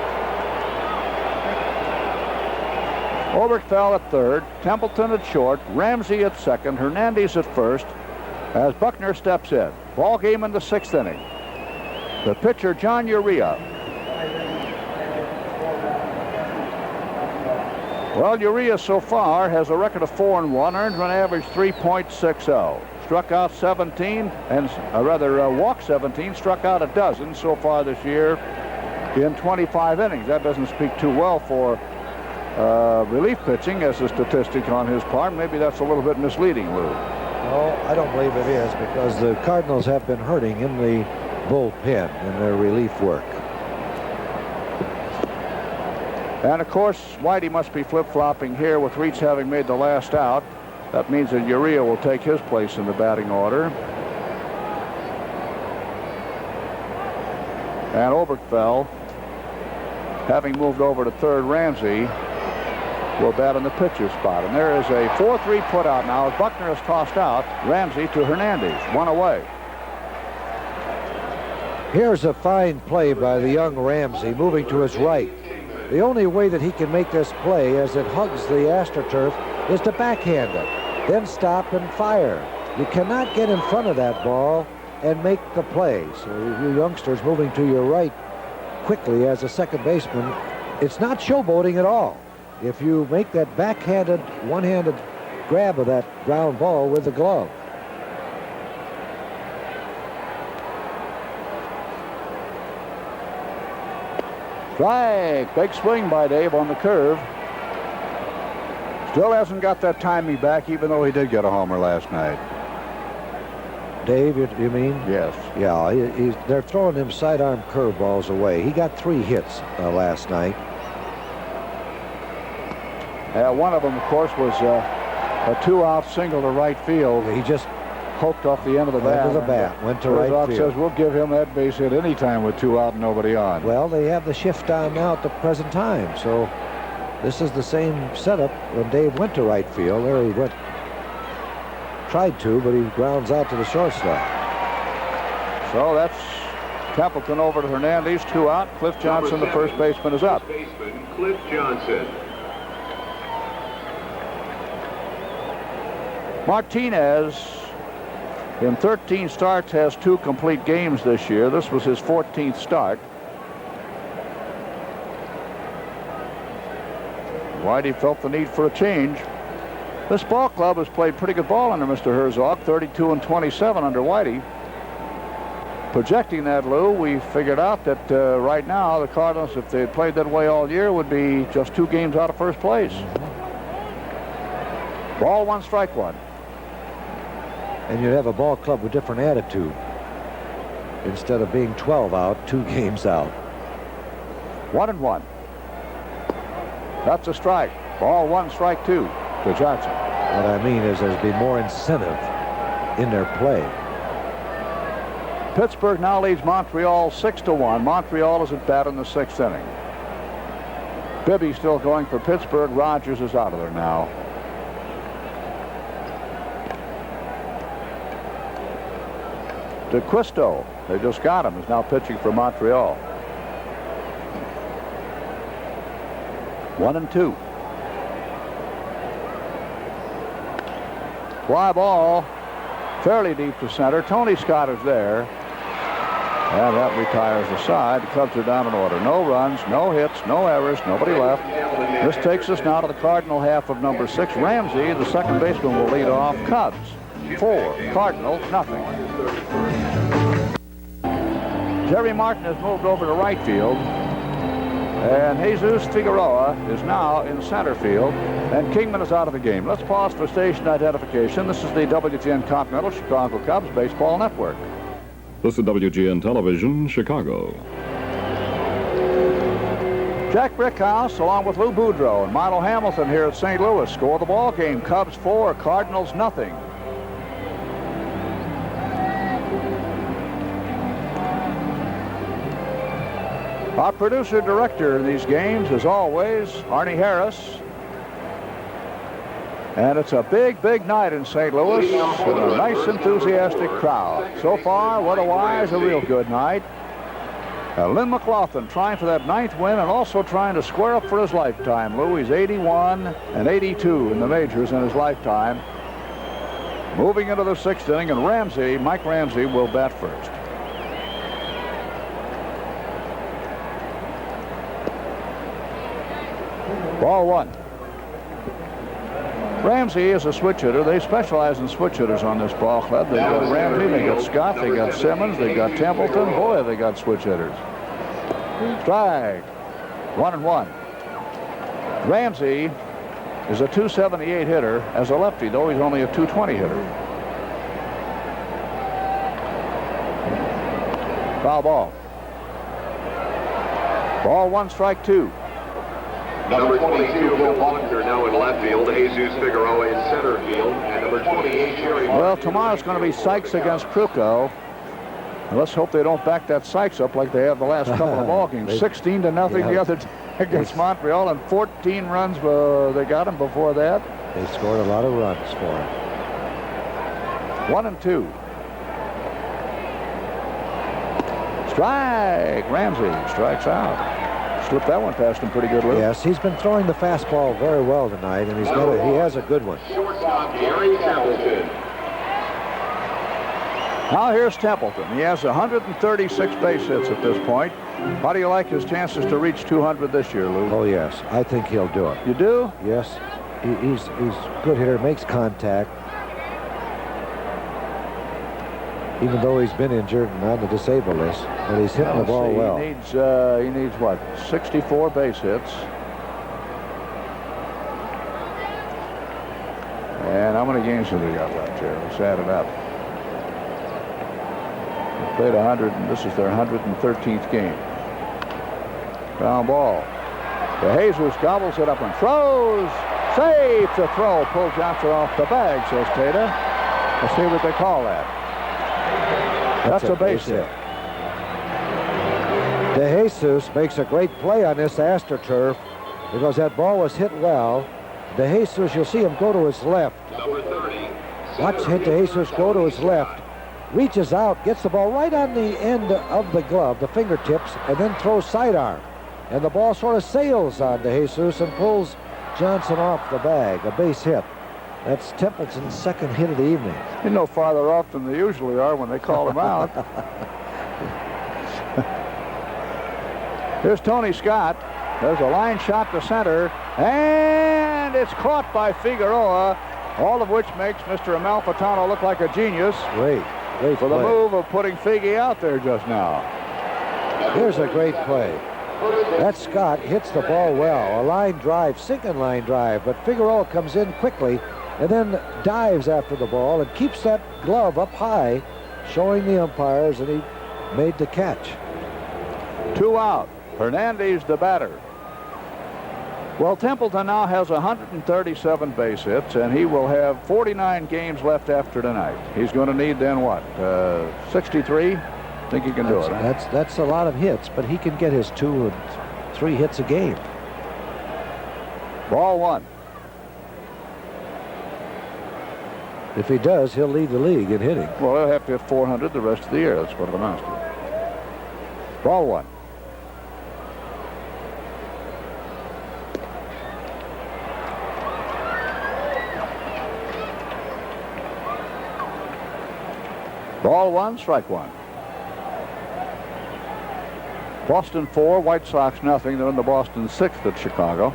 Oberkfell at 3rd, Templeton at short, Ramsey at 2nd, Hernandez at 1st, as Buckner steps in. Ball game in the 6th inning. The pitcher, John Urea. Well, Urea so far has a record of 4-1, earned run average 3.60. Struck out 17, and walked 17, struck out a dozen so far this year in 25 innings. That doesn't speak too well for relief pitching as a statistic on his part. Maybe that's a little bit misleading, Lou. No, I don't believe it is, because the Cardinals have been hurting in the bullpen in their relief work. And of course, Whitey must be flip-flopping here with Reitz having made the last out. That means that Urea will take his place in the batting order. And Oberkfell, having moved over to 3rd, Ramsey, will bat in the pitcher's spot. And there is a 4-3 put out now as Buckner is tossed out. Ramsey to Hernandez. One away. Here's a fine play by the young Ramsey, moving to his right. The only way that he can make this play as it hugs the AstroTurf is to backhand it, then stop and fire. You cannot get in front of that ball and make the play. So you youngsters moving to your right quickly as a second baseman, it's not showboating at all if you make that backhanded, one-handed grab of that ground ball with the glove. Strike. Big swing by Dave on the curve. Still hasn't got that timing back, even though he did get a homer last night. Dave, you mean? Yes. Yeah, they're throwing him sidearm curveballs away. He got 3 hits last night. One of them, of course, was a 2-out single to right field. He just poked off the end of the bat. Went to right Herzog field. says we'll give him that base hit anytime with 2 out and nobody on. Well, they have the shift on now at the present time, so this is the same setup when Dave went to right field. There he went, tried to, but he grounds out to the shortstop. So that's Templeton over to Hernandez, 2 out. Cliff Johnson, the first baseman, is up. First baseman, Cliff Johnson. Martinez, in 13 starts, has 2 complete games this year. This was his 14th start. Whitey felt the need for a change. This ball club has played pretty good ball under Mr. Herzog, 32-27 under Whitey. Projecting that, Lou, we figured out that right now the Cardinals, if they had played that way all year, would be just 2 games out of first place. Ball 1, strike 1. And you'd have a ball club with different attitude. Instead of being 12 out, 2 games out. 1-1. That's a strike. Ball 1, strike 2 to Johnson. What I mean is there's been more incentive in their play. Pittsburgh now leads Montreal 6-1. Montreal is at bat in the 6th inning. Bibby still going for Pittsburgh. Rogers is out of there now. DeQuisto, they just got him, is now pitching for Montreal. 1-2. Fly ball, fairly deep to center. Tony Scott is there. And that retires the side. The Cubs are down in order. No runs, no hits, no errors, nobody left. This takes us now to the Cardinal half of number 6. Ramsey, the second baseman, will lead off. Cubs 4, Cardinals nothing. Jerry Martin has moved over to right field. And Jesus Figueroa is now in center field. And Kingman is out of the game. Let's pause for station identification. This is the WGN Continental Chicago Cubs Baseball Network. This is WGN Television, Chicago. Jack Brickhouse, along with Lou Boudreau and Milo Hamilton here at St. Louis, score the ball game. Cubs 4, Cardinals nothing. Our producer-director in these games, as always, Arnie Harris. And it's a big, big night in St. Louis with a nice, enthusiastic crowd. So far, weather-wise, a real good night. Lynn McLaughlin trying for that 9th win and also trying to square up for his lifetime. Lou, he's 81 and 82 in the majors in his lifetime. Moving into the 6th inning, and Mike Ramsey, will bat first. Ball 1. Ramsey is a switch hitter. They specialize in switch hitters on this ball club. They've got Ramsey, they got Scott, they got Simmons, they got Templeton. Boy, they got switch hitters. Strike. 1-1. Ramsey is a 278 hitter as a lefty, though he's only a 220 hitter. Foul ball. Ball 1, strike 2. Number 22, Bill Buckner, now in left field. Jesus Figueroa in center field. And number 28, Jerry. Well, tomorrow's going to be Sykes against Kruko. Let's hope they don't back that Sykes up like they have the last couple of ball games. 16-0 the other day against Montreal, and 14 runs they got him before that. They scored a lot of runs for him. 1-2. Strike. Ramsey strikes out. Slipped that one past him pretty good, Lou. Yes, he's been throwing the fastball very well tonight, and he has a good one. Shortstop Gary Templeton. Now here's Templeton. He has 136 base hits at this point. How do you like his chances to reach 200 this year, Lou? Oh, yes. I think he'll do it. You do? Yes. He's a good hitter, makes contact. Even though he's been injured and on the disabled list, but he's hitting the ball well. He needs what? 64 base hits. And how many games have they got left here? Let's add it up. They played 100, and this is their 113th game. Ground ball. DeJesus gobbles it up and throws. Safe to throw. Pulled Johnson off the bag, says Tata. Let's see what they call that. That's a base hit. DeJesus makes a great play on this AstroTurf because that ball was hit well. DeJesus, you'll see him go to his left. Number 30. Watch DeJesus go to his left, reaches out, gets the ball right on the end of the glove, the fingertips, and then throws sidearm. And the ball sort of sails on DeJesus and pulls Johnson off the bag, a base hit. That's Templeton's second hit of the evening. You're no farther off than they usually are when they call him out. Here's Tony Scott. There's a line shot to center, and it's caught by Figueroa, all of which makes Mr. Amalfitano look like a genius. Great for the play. move of putting Figgy out there just now. Here's a great play. That Scott hits the ball well. A line drive, sinking line drive, but Figueroa comes in quickly and then dives after the ball and keeps that glove up high, showing the umpires that he made the catch. 2 out. Hernandez the batter. Well, Templeton now has 137 base hits, and he will have 49 games left after tonight. He's going to need then what? 63? Think he can do it? Huh? That's a lot of hits, but he can get his 2 and 3 hits a game. Ball 1. If he does, he'll lead the league in hitting. Well, he'll have to hit 400 the rest of the year. That's what it amounts to. Ball 1. Ball 1, strike 1. Boston 4, White Sox nothing. They're in the Boston 6th at Chicago.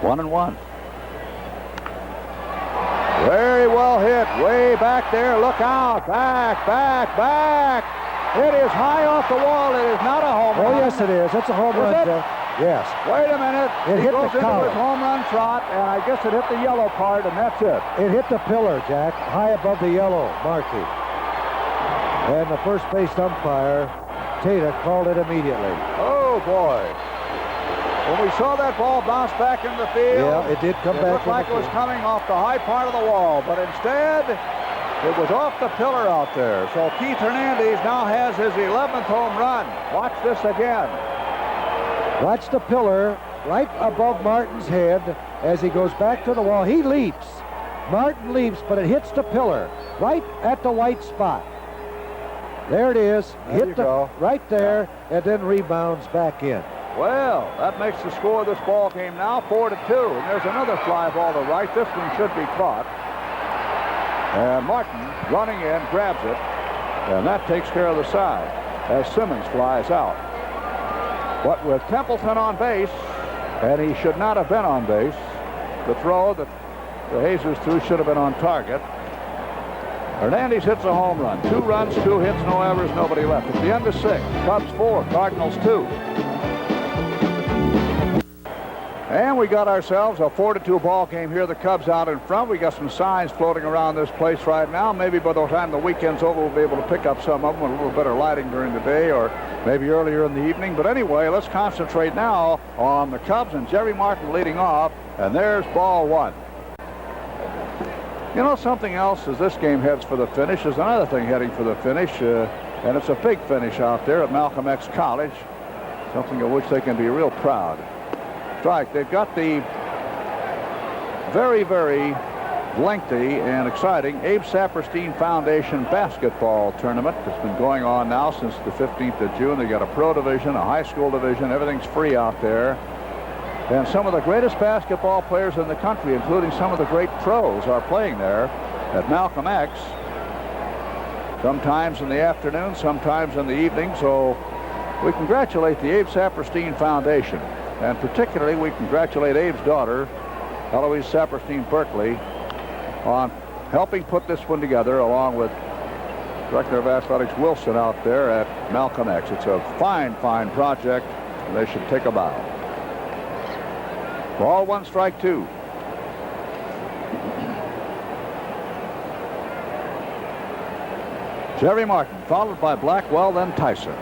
1-1. Very well hit. Way back there. Look out. Back, back, back. It is high off the wall. It is not a home run. Oh, yes, it is. It's a home run, Jeff. Yes. Wait a minute. It hit goes the into collar. his home run trot, and I guess it hit the yellow part, and that's it. It hit the pillar, Jack, high above the yellow marking. And the first base umpire, Tata, called it immediately. Oh, boy. When we saw that ball bounce back in the field, Yeah, it did come it back looked like in it the was field. coming off the high part of the wall, but instead, it was off the pillar out there. So Keith Hernandez now has his 11th home run. Watch this again. Watch the pillar right above Martin's head as he goes back to the wall. He leaps. Martin leaps, but it hits the pillar right at the white spot. There it is. There you go. Right there, and then rebounds back in. Well, that makes the score of this ball game now 4-2. And there's another fly ball to right. This one should be caught. And Martin running in, grabs it, and that takes care of the side as Simmons flies out. But with Templeton on base, and he should not have been on base, the throw that Jesus threw should have been on target. Hernandez hits a home run. 2 runs, 2 hits, no errors, nobody left. At the end of 6, Cubs 4, Cardinals 2. And we got ourselves a 4-2 ball game here. The Cubs out in front. We got some signs floating around this place right now. Maybe by the time the weekend's over, we'll be able to pick up some of them with a little better lighting during the day or maybe earlier in the evening. But anyway, let's concentrate now on the Cubs and Jerry Martin leading off. And there's ball 1. You know, something else as this game heads for the finish is another thing heading for the finish, and it's a big finish out there at Malcolm X College, something of which they can be real proud. Strike. They've got the very, very lengthy and exciting Abe Saperstein Foundation basketball tournament that's been going on now since the 15th of June. They got a pro division, a high school division. Everything's free out there. And some of the greatest basketball players in the country, including some of the great pros, are playing there at Malcolm X. Sometimes in the afternoon, sometimes in the evening. So we congratulate the Abe Saperstein Foundation. And particularly, we congratulate Abe's daughter, Eloise Saperstein Berkeley, on helping put this one together, along with Director of Athletics Wilson out there at Malcolm X. It's a fine, fine project, and they should take a bow. Ball one, strike two. Jerry Martin, followed by Blackwell, then Tyson.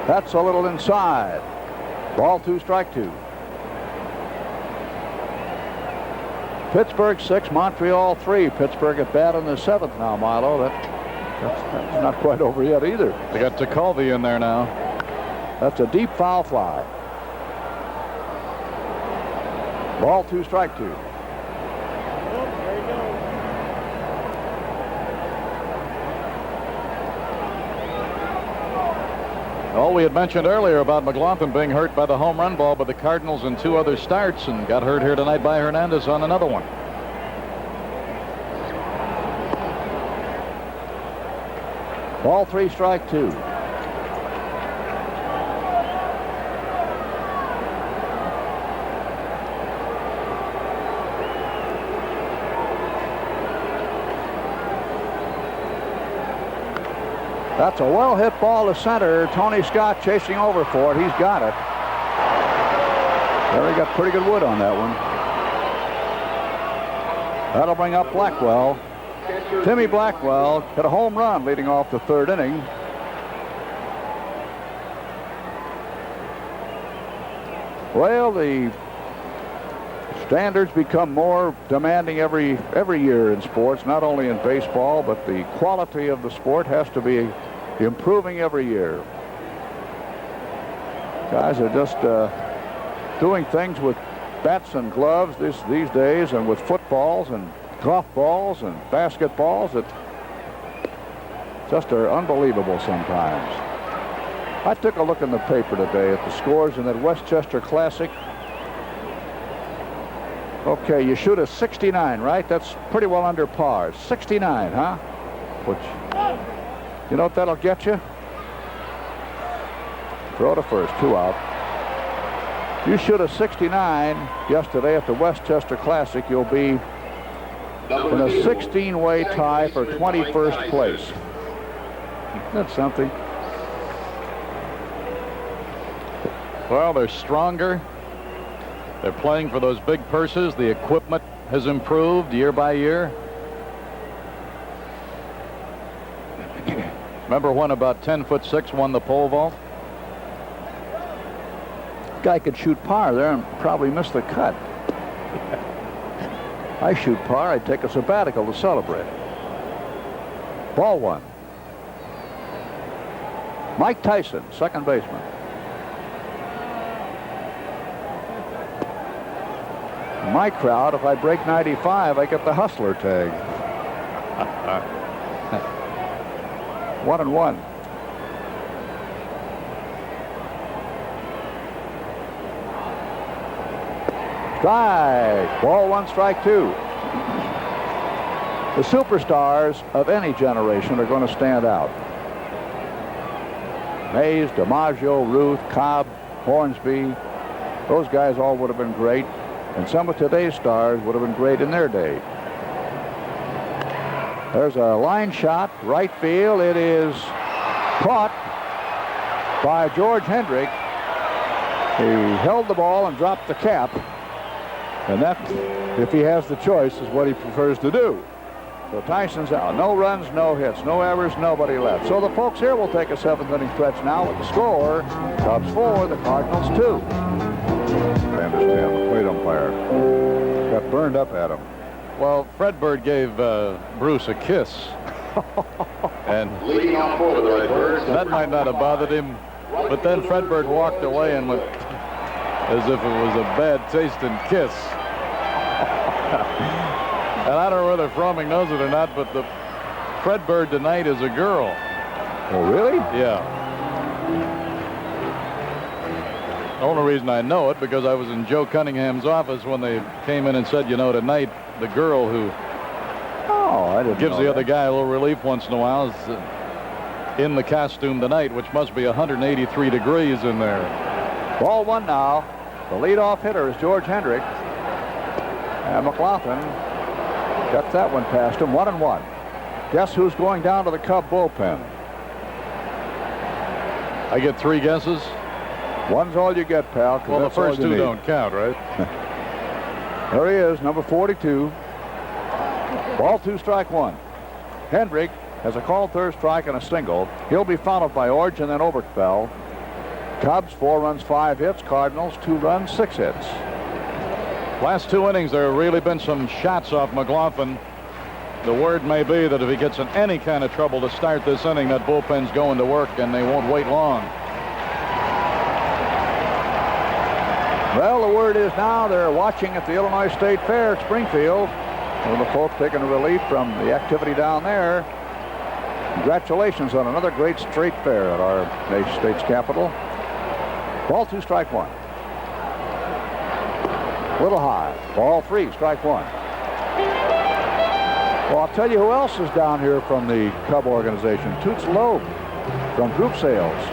That's a little inside. Ball two, strike two. Pittsburgh 6, Montreal 3. Pittsburgh at bat in the 7th now, Milo. That's not quite over yet either. They got Tekulve in there now. That's a deep foul fly. Ball two, strike two. Oh, we had mentioned earlier about McLaughlin being hurt by the home run ball by the Cardinals in 2 other starts, and got hurt here tonight by Hernandez on another one. Ball three, strike two. That's a well-hit ball to center. Tony Scott chasing over for it. He's got it. There, he got pretty good wood on that one. That'll bring up Blackwell. Timmy Blackwell hit a home run leading off the 3rd inning. Well, the standards become more demanding every year in sports, not only in baseball, but the quality of the sport has to be improving every year. Guys are just doing things with bats and gloves these days, and with footballs and golf balls and basketballs that just are unbelievable sometimes. I took a look in the paper today at the scores in that Westchester Classic. Okay, you shoot a 69, right? That's pretty well under par. 69, huh? Which, you know what that'll get you? Throw to first, 2 out. You shoot a 69 yesterday at the Westchester Classic, you'll be in a 16-way tie for 21st place. That's something. Well, they're stronger. They're playing for those big purses. The equipment has improved year by year. Remember when about 10'6" won the pole vault? Guy could shoot par there and probably miss the cut. I shoot par, I'd take a sabbatical to celebrate. Ball one. Mike Tyson, second baseman. In my crowd, if I break 95, I get the hustler tag. 1-1. Strike. Ball one, strike two. The superstars of any generation are going to stand out. Mays, DiMaggio, Ruth, Cobb, Hornsby. Those guys all would have been great. And some of today's stars would have been great in their day. There's a line shot, right field. It is caught by George Hendrick. He held the ball and dropped the cap. And that, if he has the choice, is what he prefers to do. So Tyson's out. No runs, no hits, no errors, nobody left. So the folks here will take a 7th inning stretch now with the score. Cubs 4, the Cardinals 2. understand. The plate umpire got burned up at him. Well, Fred Bird gave Bruce a kiss. And Leading off for the Redbirds. that might not have bothered him. But then Fred Bird walked away and went as if it was a bad tasting kiss. And I don't know whether Fromming knows it or not, but the Fred Bird tonight is a girl. Oh, really? Yeah. The only reason I know it because I was in Joe Cunningham's office when they came in and said, you know, tonight the girl who Oh, I didn't gives know the other that. guy a little relief once in a while is in the costume tonight, which must be 183 degrees in there. Ball one now. The leadoff hitter is George Hendrick. And McLaughlin gets that one past him. 1-1. Guess who's going down to the Cub bullpen? I get 3 guesses. One's all you get, pal. 'Cause Well, the that's all first you 2 need. don't count, right? There he is, number 42. Ball 2, strike 1. Hendrick has a called third strike and a single. He'll be followed by Orge and then Oberkfell. Cubs 4 runs, 5 hits. Cardinals 2 runs, 6 hits. Last 2 innings, there have really been some shots off McLaughlin. The word may be that if he gets in any kind of trouble to start this inning, that bullpen's going to work and they won't wait long. Well, the word is now they're watching at the Illinois State Fair at Springfield. One of the folks taking a relief from the activity down there. Congratulations on another great straight fair at our state's capital. Ball 2, strike 1. Little high. Ball 3, strike 1. Well, I'll tell you who else is down here from the Cub organization. Toots Loeb from Group Sales.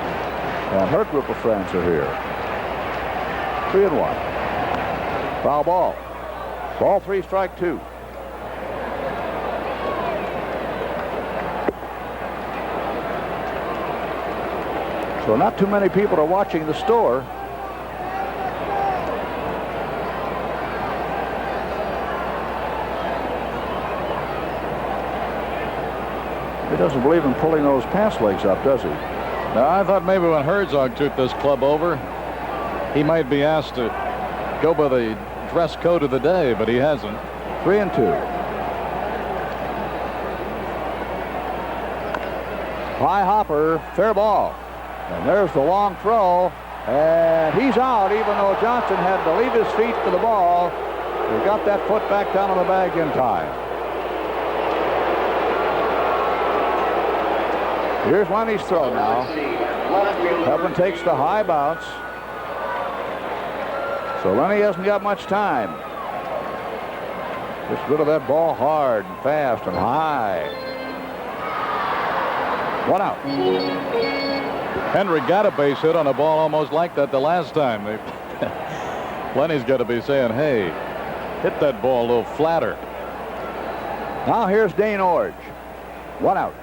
And her group of friends are here. 3-1. Foul ball. Ball 3, strike 2. So not too many people are watching the store. He doesn't believe in pulling those pants legs up, does he? Now, I thought maybe when Herzog took this club over, he might be asked to go by the dress code of the day, but he hasn't. 3-2. High hopper, fair ball. And there's the long throw, and he's out even though Johnson had to leave his feet for the ball. He got that foot back down on the bag in time. Here's Lenny's throw now. Pepin takes the high bounce. So Lenny hasn't got much time. Gets rid of that ball hard and fast and high. 1 out. Hendrick got a base hit on a ball almost like that the last time. Lenny's got to be saying, hey, hit that ball a little flatter. Now here's Dane Orge. 1 out.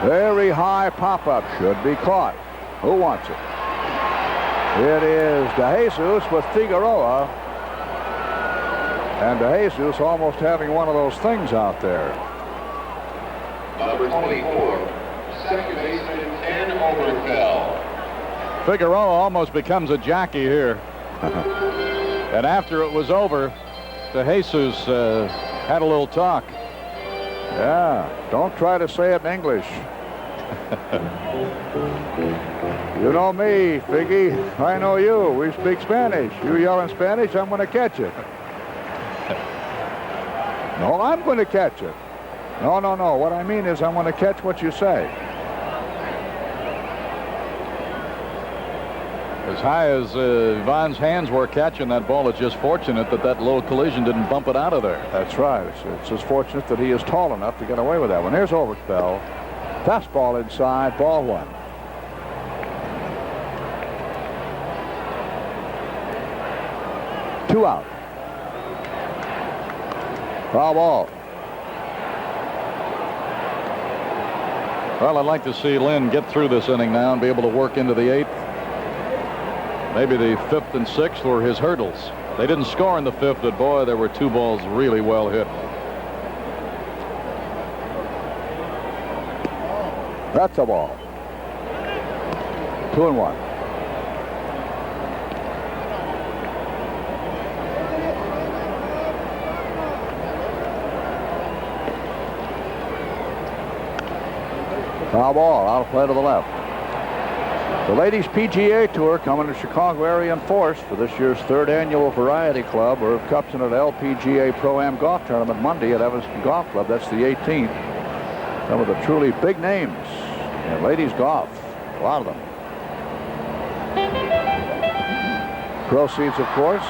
Very high pop-up, should be caught. Who wants it? It is DeJesus with Figueroa. And DeJesus almost having one of those things out there. Number 24, second baseman, Ken Oberkfell. Figueroa almost becomes a jockey here. And after it was over, DeJesus had a little talk. Yeah, don't try to say it in English. You know me, Figgy. I know you. We speak Spanish. You yell in Spanish, I'm going to catch it. No, I'm going to catch it. No. What I mean is I'm going to catch what you say. As high as Ivan's hands were catching that ball, it's just fortunate that that little collision didn't bump it out of there. That's right. It's just fortunate that he is tall enough to get away with that one. Here's Oberkfell. Fastball inside, ball 1. Two out. Foul ball. Well, I'd like to see Lynn get through this inning now and be able to work into the 8th. Maybe the 5th and 6th were his hurdles. They didn't score in the 5th, but boy, there were 2 balls really well hit. That's a ball. 2-1. Foul ball, out of play to the left. The Ladies PGA Tour coming to Chicago area in force for this year's 3rd annual Variety Club or Cups and at LPGA Pro-Am Golf Tournament Monday at Evanston Golf Club. That's the 18th. Some of the truly big names in ladies golf, a lot of them. Proceeds, of course,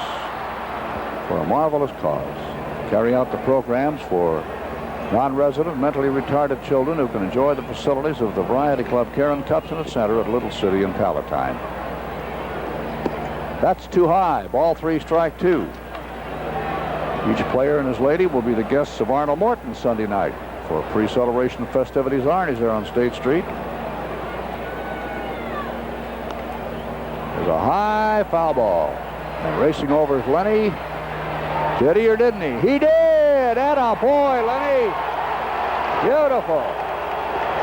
for a marvelous cause. Carry out the programs for non-resident, mentally retarded children who can enjoy the facilities of the Variety Club Karen Cupson Center at Little City in Palatine. That's too high. Ball 3, strike 2. Each player and his lady will be the guests of Arnold Morton Sunday night for pre-celebration festivities. Arnie's there on State Street. There's a high foul ball. And racing over is Lenny. Did he or didn't he? He did! And a boy, Lenny! Beautiful.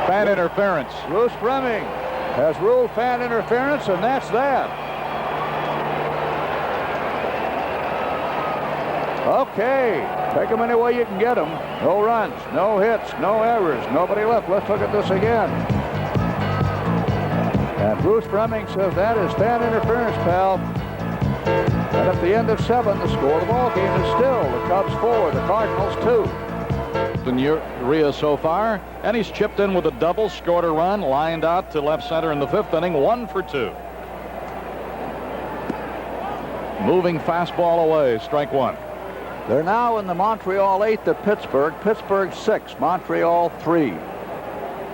Fan interference. Bruce Fleming has ruled fan interference, and that's that. Okay. Take them any way you can get them. No runs, no hits, no errors, nobody left. Let's look at this again. And Bruce Fleming says that is fan interference, pal. And at the end of 7, the score of the ball game is still the Cubs 4, the Cardinals 2. In Urea so far, and he's chipped in with a double, scored a run, lined out to left center in the 5th inning, 1 for 2. Moving fastball away, strike 1. They're now in the Montreal 8th at Pittsburgh. Pittsburgh 6, Montreal 3.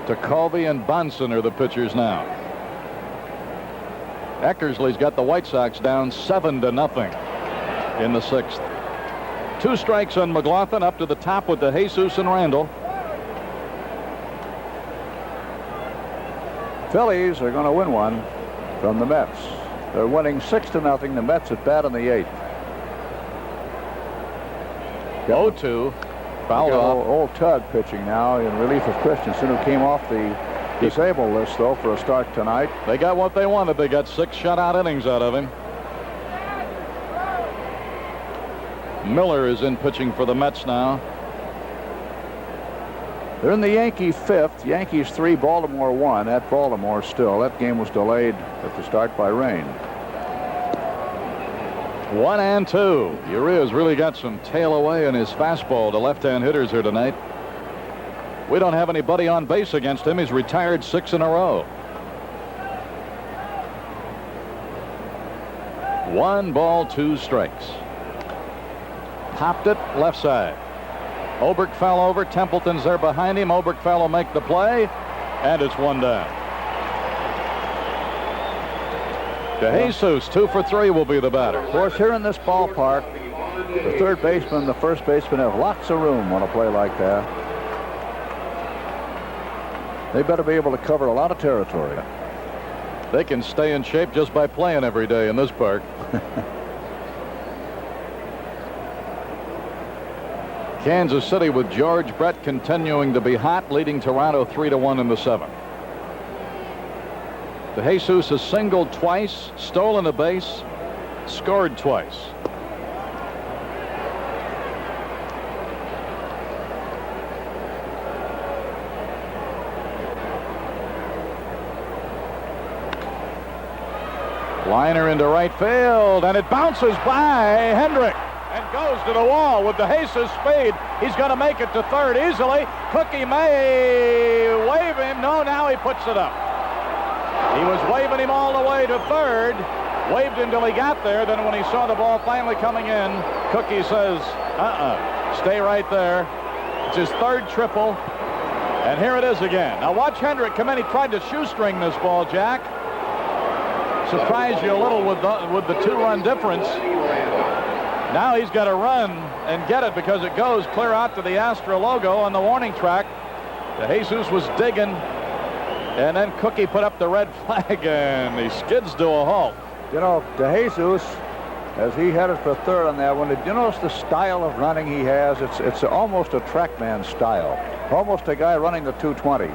Ticovey and Bunsen are the pitchers now. Eckersley's got the White Sox down 7-0 in the 6th. 2 strikes on McLaughlin, up to the top with DeJesus and Randall. Phillies are going to win one from the Mets. They're winning 6-0. The Mets at bat in the 8th. 0-2. Fouled off. Old Tug pitching now in relief of Christensen, who came off the disabled list, though, for a start tonight. They got what they wanted. They got 6 shutout innings out of him. Miller is in pitching for the Mets now. They're in the Yankee 5th. Yankees 3, Baltimore 1 at Baltimore still. That game was delayed at the start by rain. 1-2. Urea's really got some tail away in his fastball to left-hand hitters here tonight. We don't have anybody on base against him. He's retired 6 in a row. 1 ball, 2 strikes. Popped it left side. Oberk fell over. Templeton's there behind him. Oberk fell will make the play, and it's 1 down. DeJesus, 2 for 3 will be the batter. Of course, here in this ballpark, the third baseman and the first baseman have lots of room on a play like that. They better be able to cover a lot of territory. They can stay in shape just by playing every day in this park. Kansas City with George Brett continuing to be hot, leading Toronto 3-1 in the 7th. DeJesus has singled twice, stolen a base, scored twice. Liner into right field, and it bounces by Hendrick and goes to the wall with DeJesus speed. He's going to make it to third easily. Cookie may wave him. No, now he puts it up. He was waving him all the way to third, waved until he got there. Then when he saw the ball finally coming in, Cookie says, stay right there. It's his 3rd triple, and here it is again. Now watch Hendrick come in. He tried to shoestring this ball, Jack. Surprised you a little with the 2-run difference. Now he's got to run and get it because it goes clear out to the Astra logo on the warning track. DeJesus was digging, and then Cookie put up the red flag, and he skids to a halt. You know, DeJesus, as he headed for third on that one, did you notice the style of running he has? It's almost a TrackMan style, almost a guy running the 220.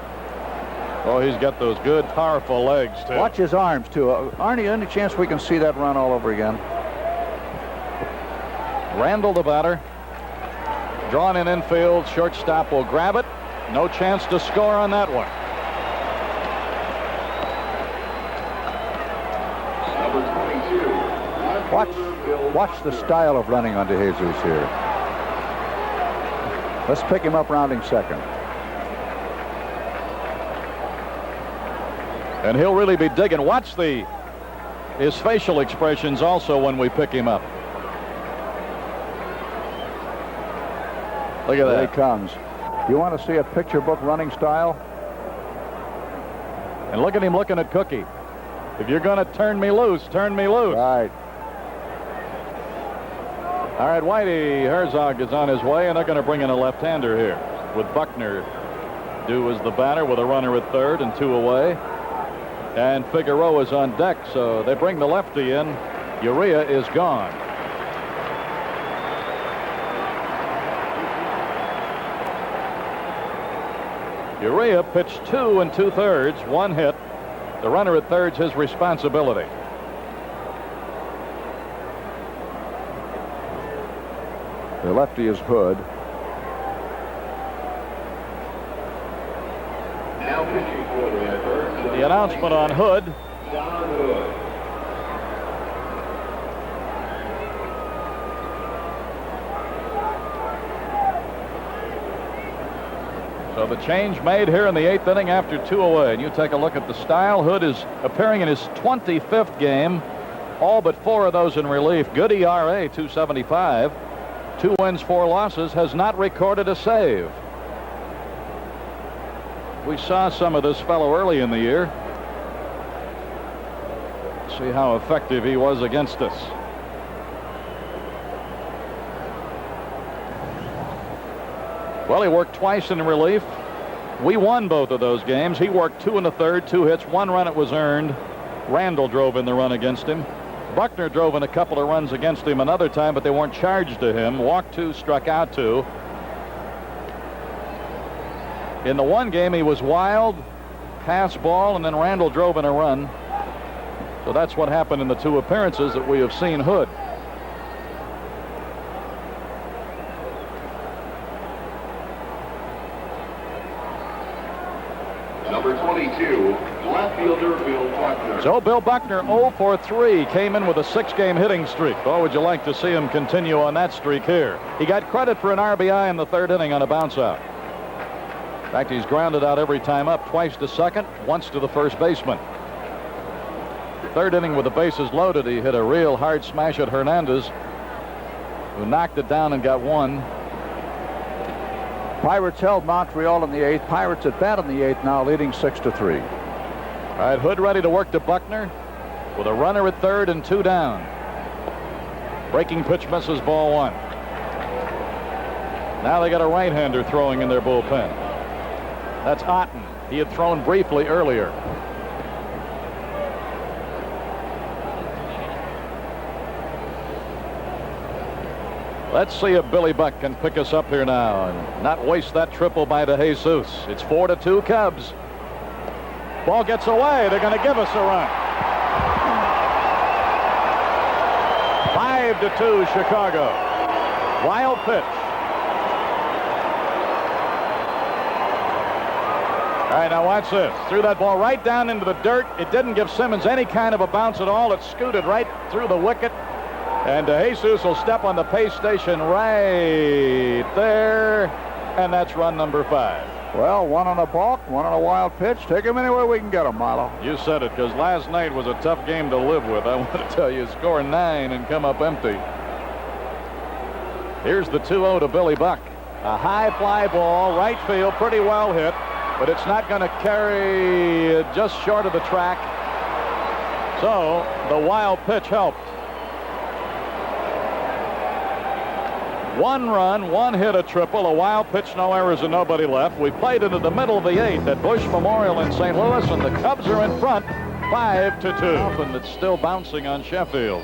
Oh, he's got those good, powerful legs, too. Watch his arms, too. Arnie, any chance we can see that run all over again? Randall, the batter. Drawn in infield. Shortstop will grab it. No chance to score on that one. Number 22. Watch the style of running on DeJesus here. Let's pick him up rounding second. And he'll really be digging. Watch his facial expressions also when we pick him up. Look at There that. he comes. You want to see a picture book running style? And look at him looking at Cookie. If you're going to turn me loose, turn me loose. Right. All right, Whitey Herzog is on his way, and they're going to bring in a left-hander here with Buckner due as the batter with a runner at third and 2 away. And Figueroa is on deck, so they bring the lefty in. Urea is gone. Urea pitched 2 2/3, 1 hit. The runner at third's his responsibility. The lefty is Hood. Now pitching for the first. The announcement on Hood. Don Hood. So the change made here in the 8th inning after 2 away. And you take a look at the style. Hood is appearing in his 25th game. All but 4 of those in relief. Good ERA, 2.75. 2 wins, 4 losses. Has not recorded a save. We saw some of this fellow early in the year. See how effective he was against us. Well, he worked twice in relief. We won both of those games. He worked 2 1/3, 2 hits, 1 run it was earned. Randall drove in the run against him. Buckner drove in a couple of runs against him another time, but they weren't charged to him. Walked 2, struck out 2. In the one game, he was wild, pass ball, and then Randall drove in a run. So that's what happened in the 2 appearances that we have seen Hood. Number 22, left fielder Bill Buckner. So Bill Buckner 0 for 3 came in with a 6-game hitting streak. Oh, would you like to see him continue on that streak here? He got credit for an RBI in the 3rd inning on a bounce out. In fact, he's grounded out every time up, twice to second, once to the first baseman. 3rd inning with the bases loaded, he hit a real hard smash at Hernandez, who knocked it down and got 1. Pirates held Montreal in the 8th. Pirates at bat in the 8th now, leading 6-3. All right, Hood ready to work to Buckner with a runner at third and 2 down. Breaking pitch misses, ball 1. Now they got a right-hander throwing in their bullpen. That's Otten. He had thrown briefly earlier. Let's see if Billy Buck can pick us up here now and not waste that triple by DeJesus. It's 4-2 Cubs. Ball gets away. They're going to give us a run. 5-2 Chicago. Wild pitch. All right, now watch this. Threw that ball right down into the dirt. It didn't give Simmons any kind of a bounce at all. It scooted right through the wicket. And DeJesus will step on the pace station right there. And that's run number 5. Well, 1 on a balk, 1 on a wild pitch. Take him anywhere we can get him, Milo. You said it, because last night was a tough game to live with. I want to tell you, score 9 and come up empty. Here's the 2-0 to Billy Buck. A high fly ball, right field, pretty well hit, but it's not going to carry just short of the track. So the wild pitch helped. 1 run, 1 hit, a triple, a wild pitch, no errors, and nobody left. We played into the middle of the 8th at Bush Memorial in St. Louis, and the Cubs are in front, 5-2. And it's still bouncing on Sheffield.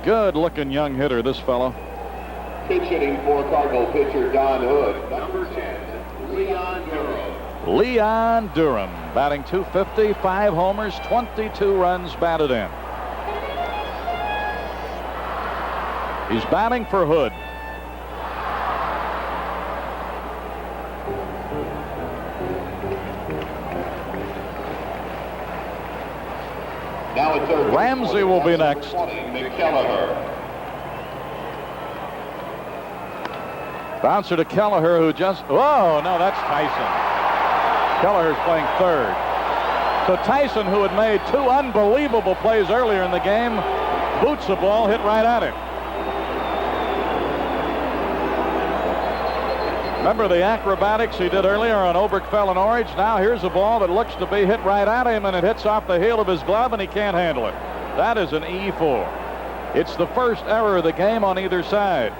Good-looking young hitter, this fellow. Pitch hitting for Cardinal pitcher Don Hood. Number 10, Leon Durham. Leon Durham batting .250, 5 homers, 22 runs batted in. He's batting for Hood. Now at third. Ramsey will be next. 20, McKelliher. Bouncer to Kelleher, who just... Oh, no, that's Tyson. Kelleher's playing third. So Tyson, who had made 2 unbelievable plays earlier in the game, boots the ball, hit right at him. Remember the acrobatics he did earlier on Oberkfell and Orange? Now here's a ball that looks to be hit right at him, and it hits off the heel of his glove, and he can't handle it. That is an E4. It's the first error of the game on either side.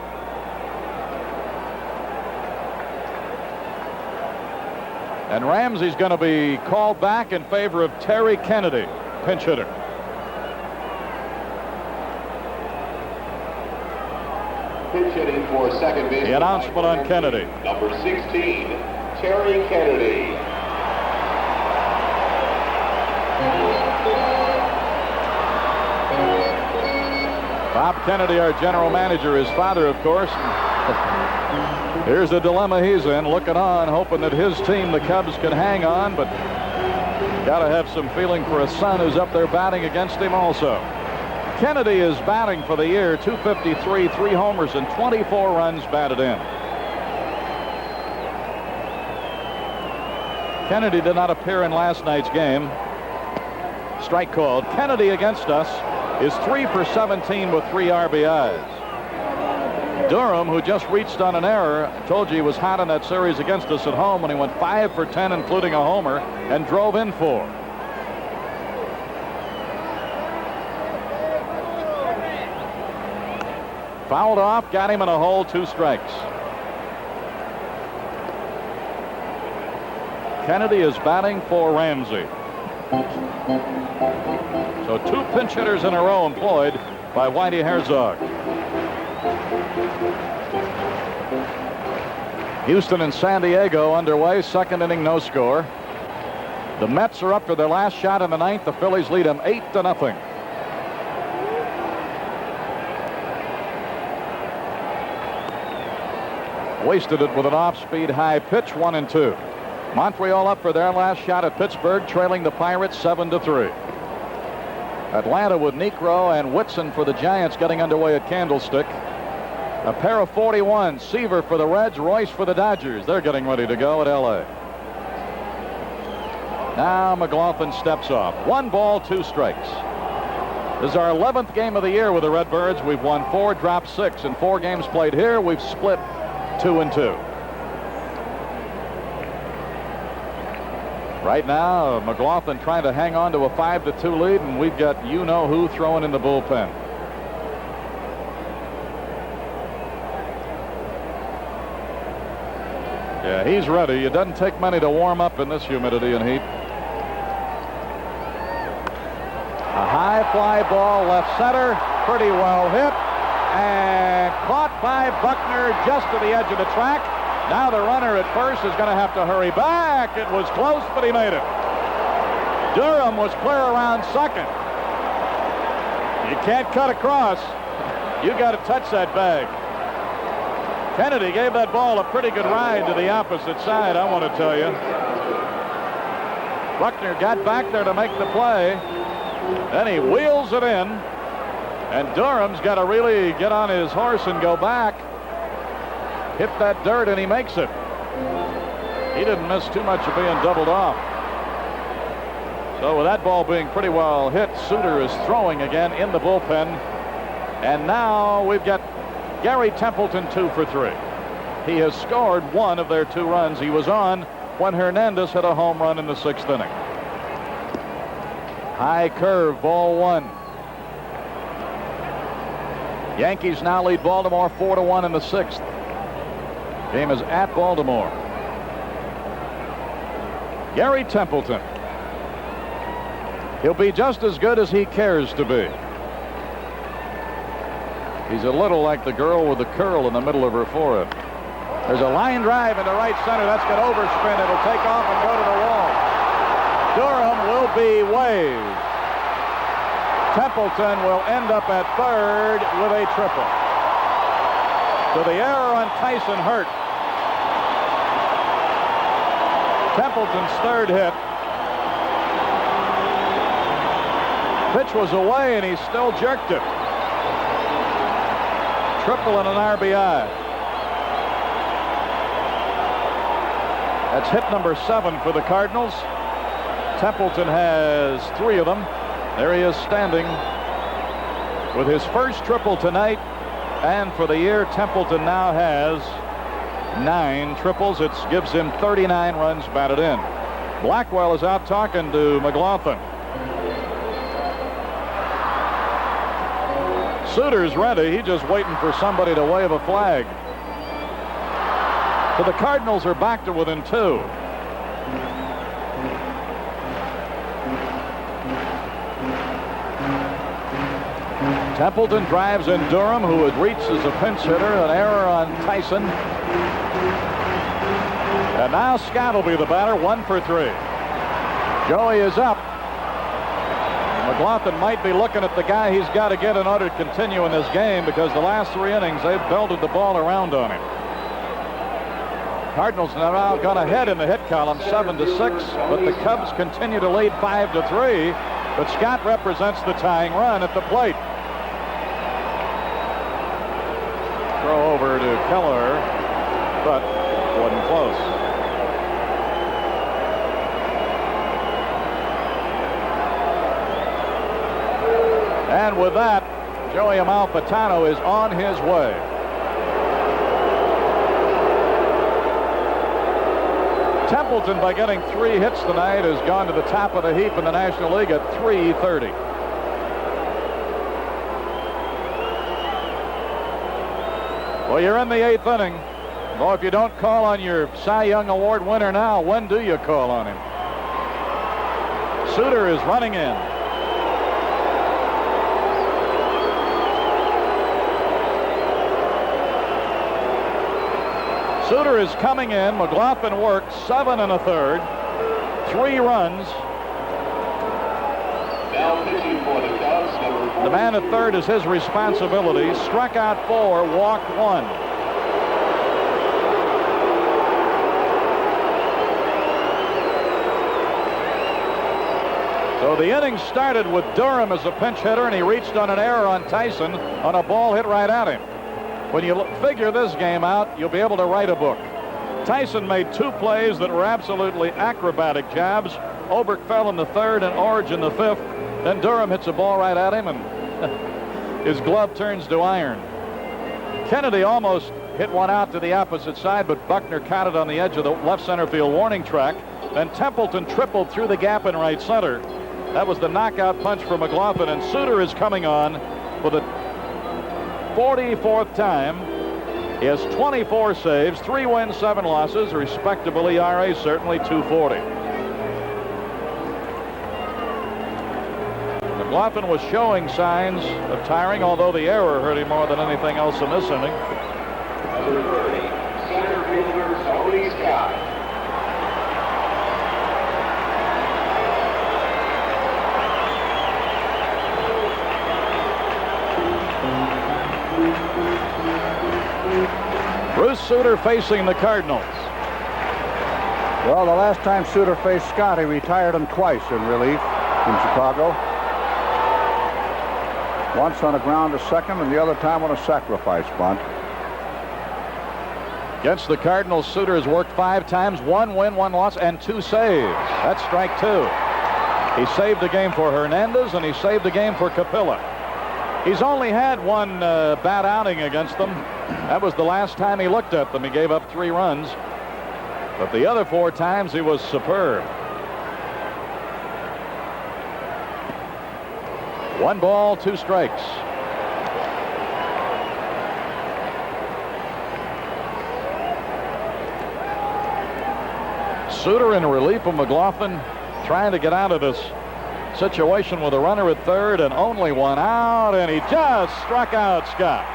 And Ramsey's going to be called back in favor of Terry Kennedy, pinch hitter. Pitch hitting for second base. The announcement on Kennedy. Number 16, Terry Kennedy. Bob Kennedy, our general manager, his father, of course. Here's the dilemma he's in, looking on, hoping that his team, the Cubs, can hang on, but got to have some feeling for a son who's up there batting against him also. Kennedy is batting for the year, .253, 3 homers, and 24 runs batted in. Kennedy did not appear in last night's game. Strike called. Kennedy against us is 3 for 17 with 3 RBIs. Durham, who just reached on an error, I told you he was hot in that series against us at home when he went 5 for 10, including a homer, and drove in 4. Fouled off, got him in a hole, 2 strikes. Kennedy is batting for Ramsey. So 2 pinch hitters in a row employed by Whitey Herzog. Houston and San Diego underway, second inning, no score. The Mets are up for their last shot in the 9th. The Phillies lead them 8-0. Wasted it with an off-speed high pitch, 1-2. Montreal up for their last shot at Pittsburgh, trailing the Pirates 7-3. Atlanta with Necro and Whitson for the Giants getting underway at Candlestick. A pair of 41, Seaver for the Reds, Royce for the Dodgers. They're getting ready to go at L.A. Now McLaughlin steps off. 1 ball, 2 strikes. This is our 11th game of the year with the Redbirds. We've won 4, dropped 6. In 4 games played here, we've split 2-2. Right now, McLaughlin trying to hang on to a 5-2 lead, and we've got you-know-who throwing in the bullpen. Yeah, he's ready. It doesn't take many to warm up in this humidity and heat. A high fly ball left center, pretty well hit, and caught by Buckner just to the edge of the track. Now the runner at first is going to have to hurry back. It was close, but he made it. Durham was clear around second. You can't cut across. You got to touch that bag. Kennedy gave that ball a pretty good ride to the opposite side, I want to tell you. Buckner got back there to make the play. Then he wheels it in. And Durham's got to really get on his horse and go back. Hit that dirt, and he makes it. He didn't miss too much of being doubled off. So with that ball being pretty well hit, Suter is throwing again in the bullpen. And now we've got Gary Templeton 2 for 3. He has scored 1 of their 2 runs. He was on when Hernandez hit a home run in the 6th inning. High curve, ball 1. Yankees now lead Baltimore 4-1 in the 6th. Game is at Baltimore. Gary Templeton. He'll be just as good as he cares to be. He's a little like the girl with the curl in the middle of her forehead. There's a line drive into right center. That's going to overspin. It'll take off and go to the wall. Durham will be waived. Templeton will end up at third with a triple. So the error on Tyson hurt. Templeton's third hit. Pitch was away, and he still jerked it. Triple and an RBI. That's hit number 7 for the Cardinals. Templeton has 3 of them. There he is standing with his first triple tonight. And for the year, Templeton now has 9 triples. It gives him 39 runs batted in. Blackwell is out talking to McLaughlin. Suter's ready. He's just waiting for somebody to wave a flag. So the Cardinals are back to within 2. Templeton drives in Durham, who had reached as a pinch hitter. An error on Tyson. And now Scott will be the batter, 1 for 3. Joey is up. McLaughlin might be looking at the guy he's got to get in order to continue in this game, because the last 3 innings they've belted the ball around on him. Cardinals now gone ahead in the hit column 7-6, but the Cubs continue to lead 5-3. But Scott represents the tying run at the plate. Throw over to Keller, but wasn't close. And with that, Joey Amalfitano is on his way. Templeton, by getting 3 hits tonight, has gone to the top of the heap in the National League at .330. Well, you're in the 8th inning. Well, if you don't call on your Cy Young Award winner now, when do you call on him? Suter is running in. Suter is coming in. McLaughlin works 7 1/3, 3 runs. Now pitching for the Cubs, number 4. The man at third is his responsibility. Struck out 4, walked 1. So the inning started with Durham as a pinch hitter, and he reached on an error on Tyson on a ball hit right at him. When you figure this game out, you'll be able to write a book. Tyson made 2 plays that were absolutely acrobatic jabs. Oberk fell in the 3rd and Orge in the 5th. Then Durham hits a ball right at him, and his glove turns to iron. Kennedy almost hit one out to the opposite side, but Buckner caught it on the edge of the left center field warning track. Then Templeton tripled through the gap in right center. That was the knockout punch for McLaughlin, and Suter is coming on for the 44th time. He has 24 saves, 3 wins, 7 losses, respectable ERA, certainly .240. McLaughlin was showing signs of tiring, although the error hurt him more than anything else in this inning. Number 30, center fielder Tony Scott. Bruce Suter facing the Cardinals. Well, the last time Suter faced Scott, he retired him twice in relief in Chicago. Once on a ground to second, and the other time on a sacrifice bunt. Against the Cardinals, Suter has worked 5 times, 1 win, 1 loss, and 2 saves. That's strike 2. He saved the game for Hernandez, and he saved the game for Capilla. He's only had 1 bad outing against them. That was the last time he looked at them. He gave up 3 runs. But the other 4 times, he was superb. 1 ball, 2 strikes. Suter in relief of McLaughlin, trying to get out of this situation with a runner at third and only 1 out, and he just struck out Scott.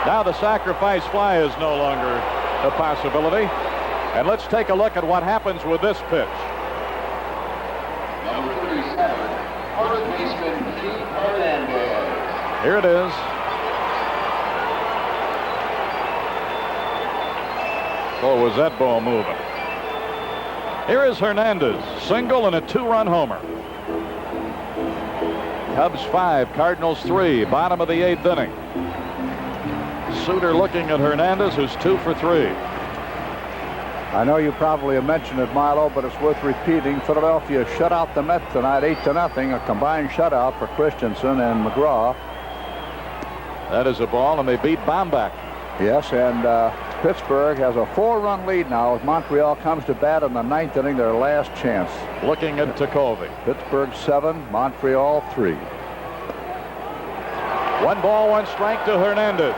Now the sacrifice fly is no longer a possibility. And let's take a look at what happens with this pitch. Number 37, first baseman Keith Hernandez. Here it is. Oh, was that ball moving? Here is Hernandez, single and a 2-run homer. Cubs 5, Cardinals 3, bottom of the 8th inning. Suter looking at Hernandez, who's 2 for 3. I know you probably have mentioned it, Milo, but it's worth repeating. Philadelphia shut out the Mets tonight 8-0, a combined shutout for Christensen and McGraw. That is a ball, and they beat Baumbach. Yes, and Pittsburgh has a 4-run lead now as Montreal comes to bat in the 9th inning, their last chance. Looking at Takovi. Pittsburgh 7, Montreal 3. 1 ball, 1 strike to Hernandez.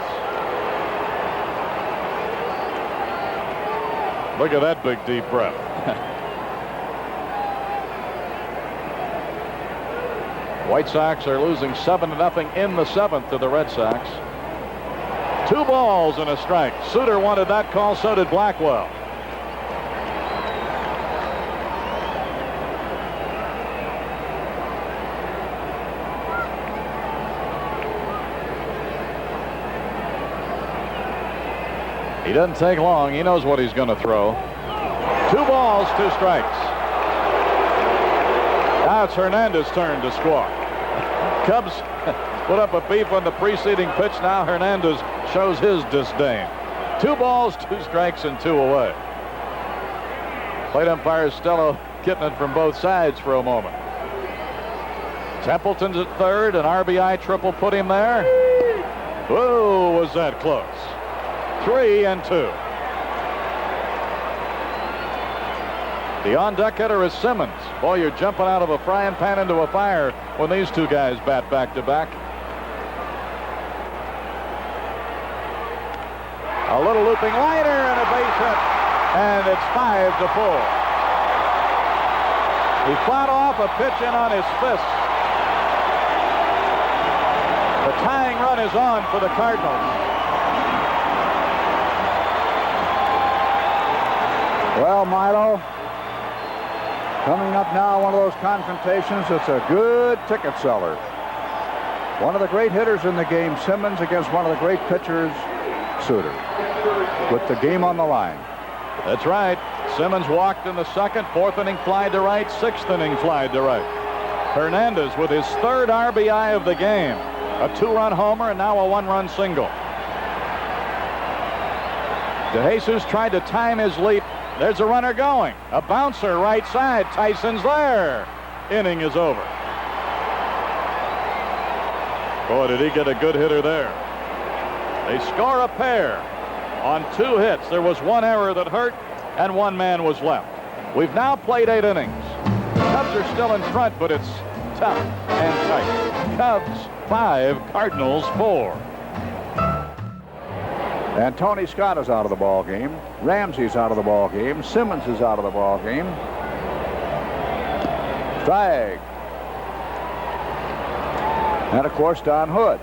Look at that big deep breath. White Sox are losing 7-0 in the 7th to the Red Sox. 2 balls and a strike. Suter wanted that call, so did Blackwell. He doesn't take long. He knows what he's going to throw. 2 balls, 2 strikes. Now it's Hernandez's turn to squawk. Cubs put up a beef on the preceding pitch. Now Hernandez shows his disdain. 2 balls, 2 strikes, and 2 away. Plate umpire Stello getting it from both sides for a moment. Templeton's at third. An RBI triple put him there. Whoa, was that close? 3-2. The on-deck hitter is Simmons. Boy, you're jumping out of a frying pan into a fire when these 2 guys bat back-to-back. A little looping liner and a base hit, and it's 5-4. He fought off a pitch in on his fist. The tying run is on for the Cardinals. Well, Milo, coming up now, one of those confrontations that's a good ticket seller. One of the great hitters in the game, Simmons, against one of the great pitchers, Suter, with the game on the line. That's right. Simmons walked in the 2nd, 4th inning fly to right, 6th inning fly to right. Hernandez with his 3rd RBI of the game. A 2-run homer and now a 1-run single. DeJesus tried to time his leap. There's a runner going. A bouncer right side. Tyson's there. Inning is over. Boy, did he get a good hitter there. They score a pair on 2 hits. There was 1 error that hurt, and 1 man was left. We've now played 8 innings. The Cubs are still in front, but it's tough and tight. Cubs 5, Cardinals 4. And Tony Scott is out of the ball game. Ramsey's out of the ball game. Simmons is out of the ball game. Strike. And of course Don Hood.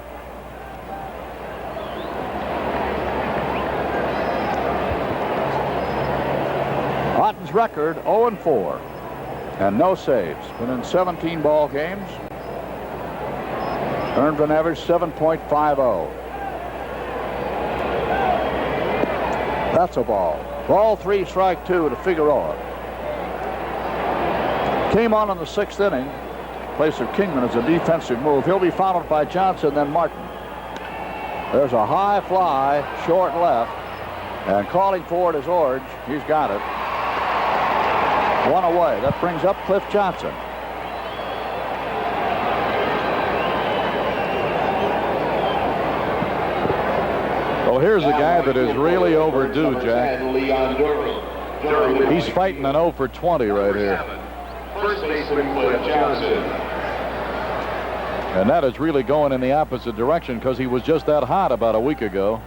Otten's record 0-4 and no saves. Been in 17 ball games. Earned an average 7.50. That's a ball. Ball 3, strike 2 to Figueroa. Came on in the 6th inning. Place of Kingman is a defensive move. He'll be followed by Johnson, then Martin. There's a high fly, short left, and calling for it is Orge. He's got it. 1 away. That brings up Cliff Johnson. Well, here's a guy that is really overdue, Jack. He's fighting an 0 for 20 right here. First baseman Cliff Johnson. And that is really going in the opposite direction because he was just that hot about a week ago.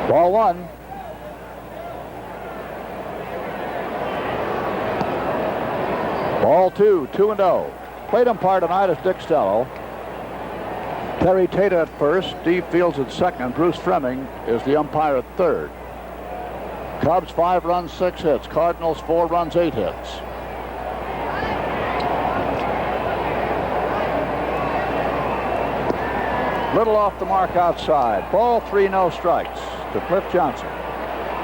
Ball 1. Ball 2, 2-0. Plate umpire tonight is Dick Stello. Terry Tate at first, Steve Fields at second, Bruce Fremming is the umpire at third. Cubs 5 runs, 6 hits. Cardinals 4 runs, 8 hits. Little off the mark outside. Ball 3, no strikes to Cliff Johnson.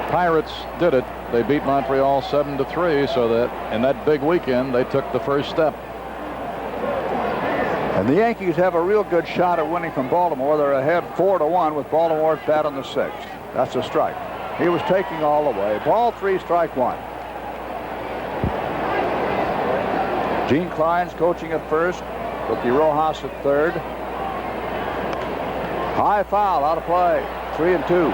Pirates did it. They beat Montreal 7-3, so that in that big weekend they took the first step. And the Yankees have a real good shot at winning from Baltimore. They're ahead 4-1 with Baltimore at bat in the 6th. That's a strike. He was taking all the way. Ball 3, strike 1. Gene Klein's coaching at first, Ricky Rojas at third. High foul, out of play. 3-2.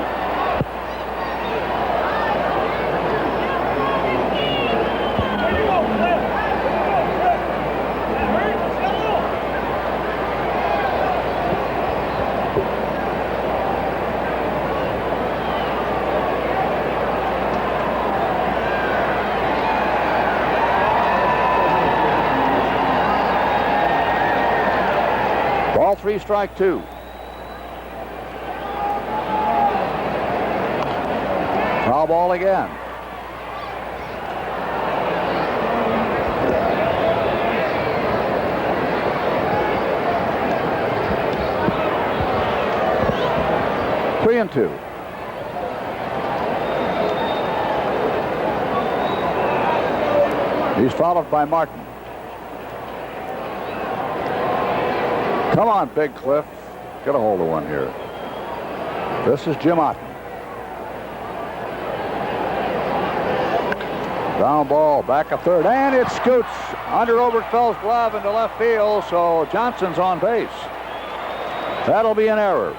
Ball 3, strike 2. Foul ball again. Three and 2. He's followed by Martin. Come on, Big Cliff. Get a hold of one here. This is Jim Otten. Down ball, back a third, and it scoots under Oberkfeld's glove into left field, so Johnson's on base. That'll be an error.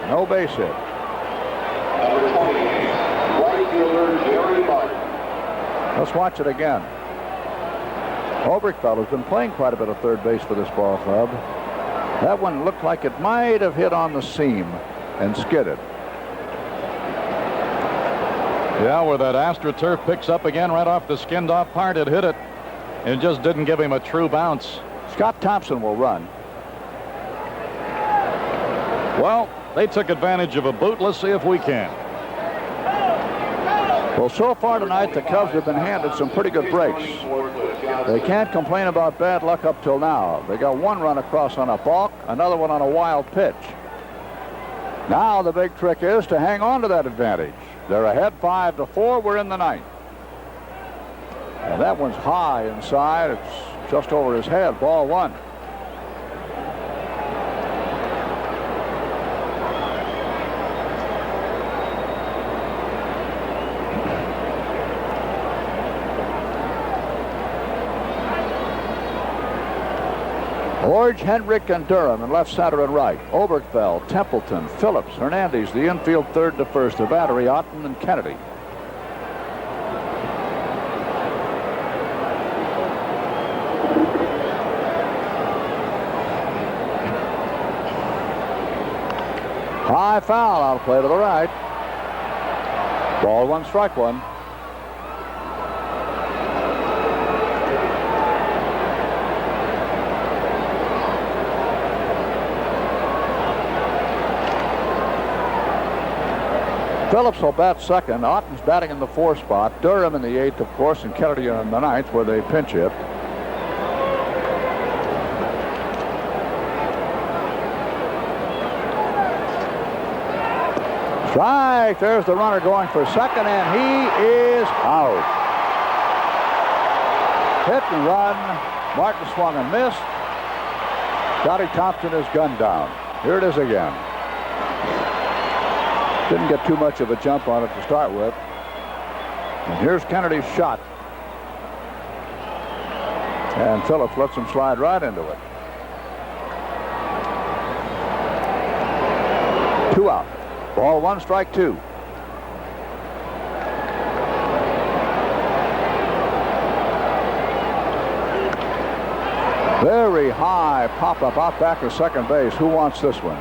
No base hit. Number 20, right fielder Jerry Martin. Let's watch it again. Oberkfeld has been playing quite a bit of third base for this ball club. That one looked like it might have hit on the seam and skidded. Yeah, where that AstroTurf picks up again right off the skinned off part, it hit it. It just didn't give him a true bounce. Scott Thompson will run. Well, they took advantage of a boot. Let's see if we can. Well, so far tonight, the Cubs have been handed some pretty good breaks. They can't complain about bad luck up till now. They got one run across on a balk, another one on a wild pitch. Now the big trick is to hang on to that advantage. They're ahead 5-4. We're in the 9th. And that one's high inside. It's just over his head. Ball 1. George, Hendrick, and Durham in left, center, and right. Oberkfeld, Templeton, Phillips, Hernandez, the infield third to first. The battery, Otten and Kennedy. High foul, out of play to the right. Ball 1, strike 1. Phillips will bat second. Otten's batting in the 4 spot. Durham in the 8th, of course, and Kennedy in the 9th, where they pinch hit. Strike. There's the runner going for second, and he is out. Hit and run. Martin swung and missed. Scotty Thompson is gunned down. Here it is again. Didn't get too much of a jump on it to start with. And here's Kennedy's shot. And Phillips lets him slide right into it. 2 out. Ball 1, strike 2. Very high pop-up out back of second base. Who wants this one?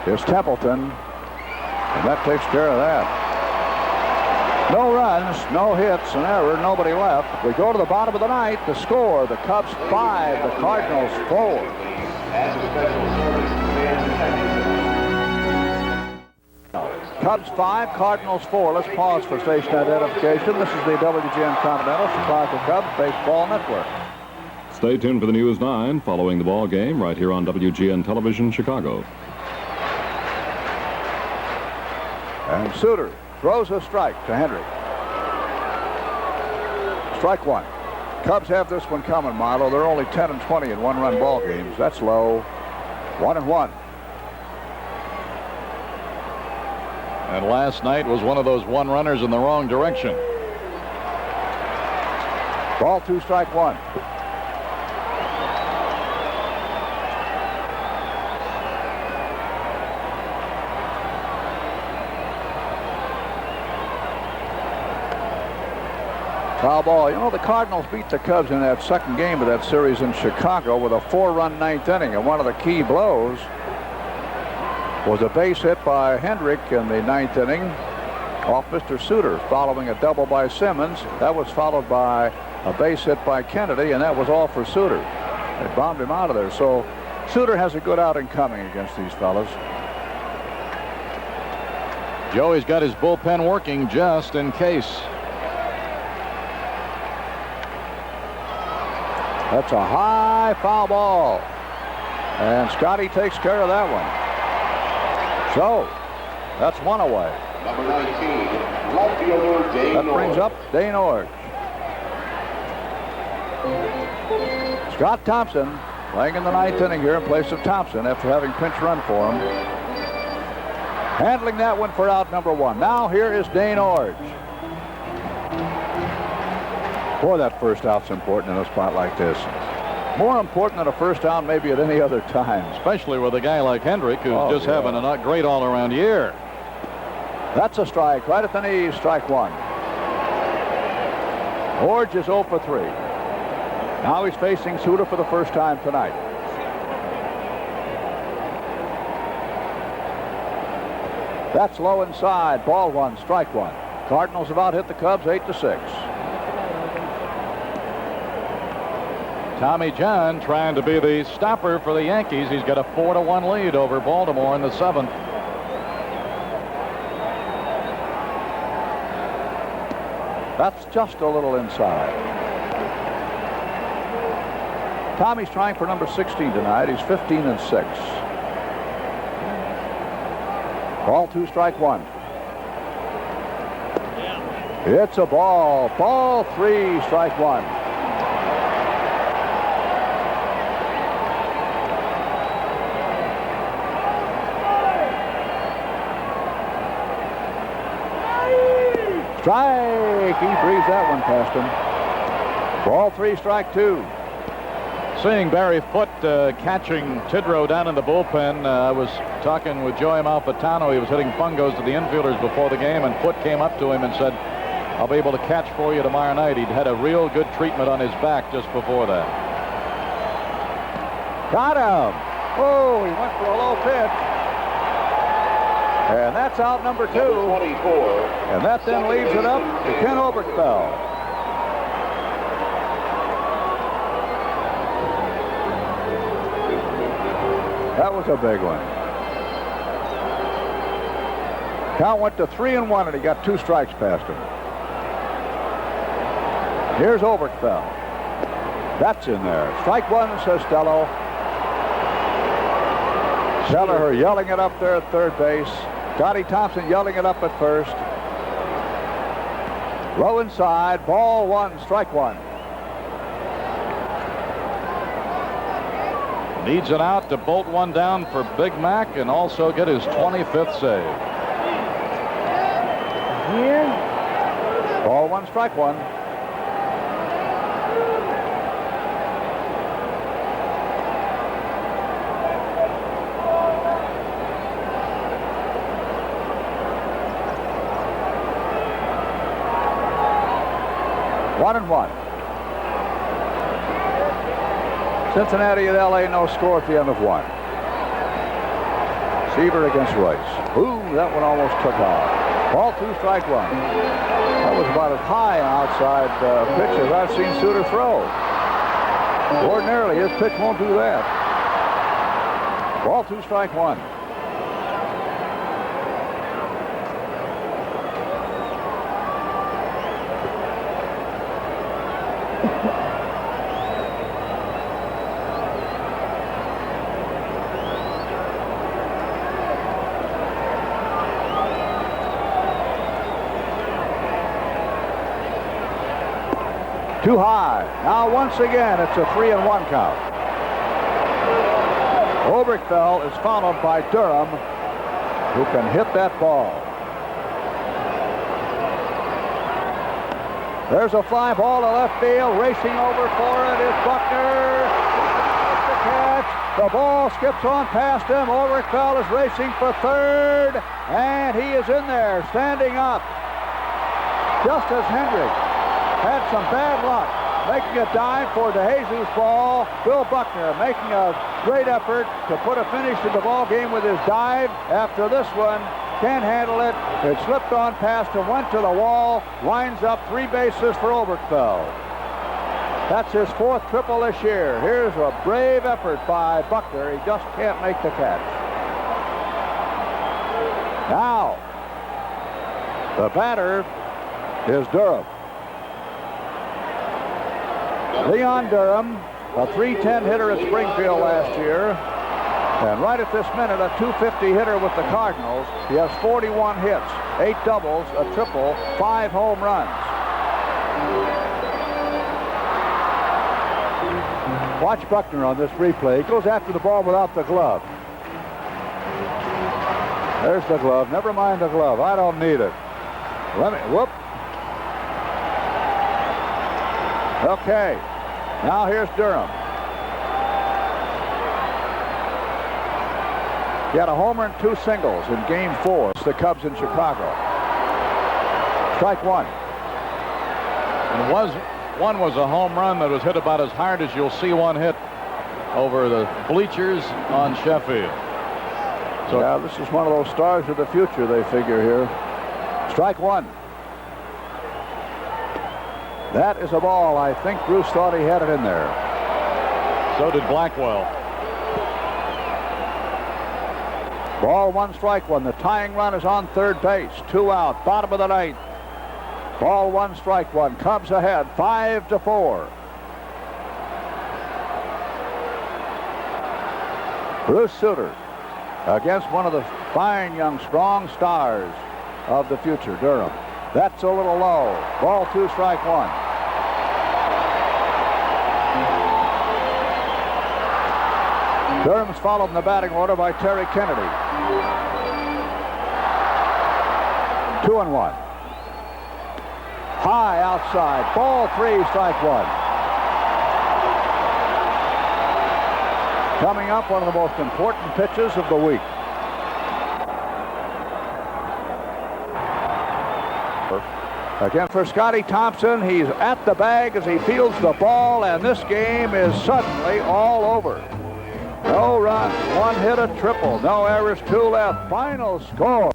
It's Templeton. And that takes care of that. No runs, no hits, an error, nobody left. We go to the bottom of the ninth. The score, the Cubs 5, the Cardinals 4. As a special service, fans attending. Cubs 5, Cardinals 4. Let's pause for station identification. This is the WGN Continental Chicago Cubs Baseball Network. Stay tuned for the News 9 following the ball game right here on WGN Television Chicago. And Suter throws a strike to Hendrick. Strike one. Cubs have this one coming, Milo. They're only 10 and 20 in one-run ball games. That's low. 1-1. And last night was one of those one-runners in the wrong direction. Ball 2, strike 1. Foul ball. You know, the Cardinals beat the Cubs in that second game of that series in Chicago with a 4-run ninth inning, and one of the key blows was a base hit by Hendrick in the ninth inning off Mr. Suter, following a double by Simmons. That was followed by a base hit by Kennedy, and that was all for Suter. They bombed him out of there. So Suter has a good outing coming against these fellas. Joey's got his bullpen working just in case. That's a high foul ball. And Scotty takes care of that one. So, that's one away. Number 19, left fielder Dane That brings up Dane Orge. Scott Thompson playing in the ninth inning here in place of Thompson after having pinch run for him. Handling that one for out number 1. Now here is Dane Orge. Boy, that first out's important in a spot like this. More important than a first out maybe at any other time. Especially with a guy like Hendrick, who's just having a not great all-around year. That's a strike right at the knees, strike 1. Orge is 0 for 3. Now he's facing Suter for the first time tonight. That's low inside, ball 1, strike 1. Cardinals have out hit the Cubs 8-6. Tommy John trying to be the stopper for the Yankees. He's got a 4-1 lead over Baltimore in the 7th. That's just a little inside. Tommy's trying for number 16 tonight. He's 15-6. Ball 2, strike 1. It's a ball. Ball 3, strike 1. Strike! He breezed that one past him. Ball 3, strike 2. Seeing Barry Foote catching Tidrow down in the bullpen, I was talking with Joey Malfitano. He was hitting fungos to the infielders before the game, and Foote came up to him and said, "I'll be able to catch for you tomorrow night." He'd had a real good treatment on his back just before that. Got him! Oh, he went for a low pitch. And that's out number 2. Number 24. And that then leaves it up to Ken Oberkfell. That was a big one. Count went to 3-1, and he got 2 strikes past him. Here's Oberkfell. That's in there. Strike 1, says Stello. Kelleher yelling it up there at third base. Scotty Thompson yelling it up at first. Low inside, ball 1, strike 1. Needs an out to bolt one down for Big Mac and also get his 25th save. Here. Ball 1, strike 1. One and 1. Cincinnati at LA, no score at the end of 1. Seaver against Royce. Ooh, that one almost took off. Ball 2, strike 1. That was about as high an outside pitch as I've seen Suter throw. Ordinarily, his pitch won't do that. Ball 2, strike 1. Too high. Now once again, it's a 3-1 count. Oberkfell is followed by Durham, who can hit that ball. There's a fly ball to left field. Racing over for it is Buckner. It's the catch. The ball skips on past him. Oberkfell is racing for third, and he is in there, standing up. Just as Hendrick had some bad luck making a dive for DeJesus' ball. Bill Buckner making a great effort to put a finish to the ball game with his dive. After this one, can't handle it. It slipped on past him, went to the wall, winds up 3 bases for Oberkfell. That's his 4th triple this year. Here's a brave effort by Buckner. He just can't make the catch. Now, the batter is Durham. Leon Durham, a .310 hitter at Springfield last year, and right at this minute, a .250 hitter with the Cardinals. He has 41 hits, 8 doubles, a triple, 5 home runs. Watch Buckner on this replay. He goes after the ball without the glove. There's the glove. Never mind the glove. I don't need it. Whoop. Okay, now here's Durham. He had a homer and 2 singles in Game 4. It's the Cubs in Chicago. Strike 1. And one was a home run that was hit about as hard as you'll see one hit over the bleachers on Sheffield. So yeah, this is one of those stars of the future, they figure here. Strike 1. That is a ball. I think Bruce thought he had it in there. So did Blackwell. Ball 1, strike 1. The tying run is on third base. 2 out. Bottom of the 9th. Ball 1, strike 1. Cubs ahead 5-4. Bruce Suter against one of the fine young strong stars of the future, Durham. That's a little low. Ball 2, strike 1. Durham's followed in the batting order by Terry Kennedy. 2-1. High outside. Ball 3, strike 1. Coming up, one of the most important pitches of the week. Again for Scotty Thompson. He's at the bag as he fields the ball, and this game is suddenly all over. No runs, 1 hit, a triple, no errors, 2 left. Final score.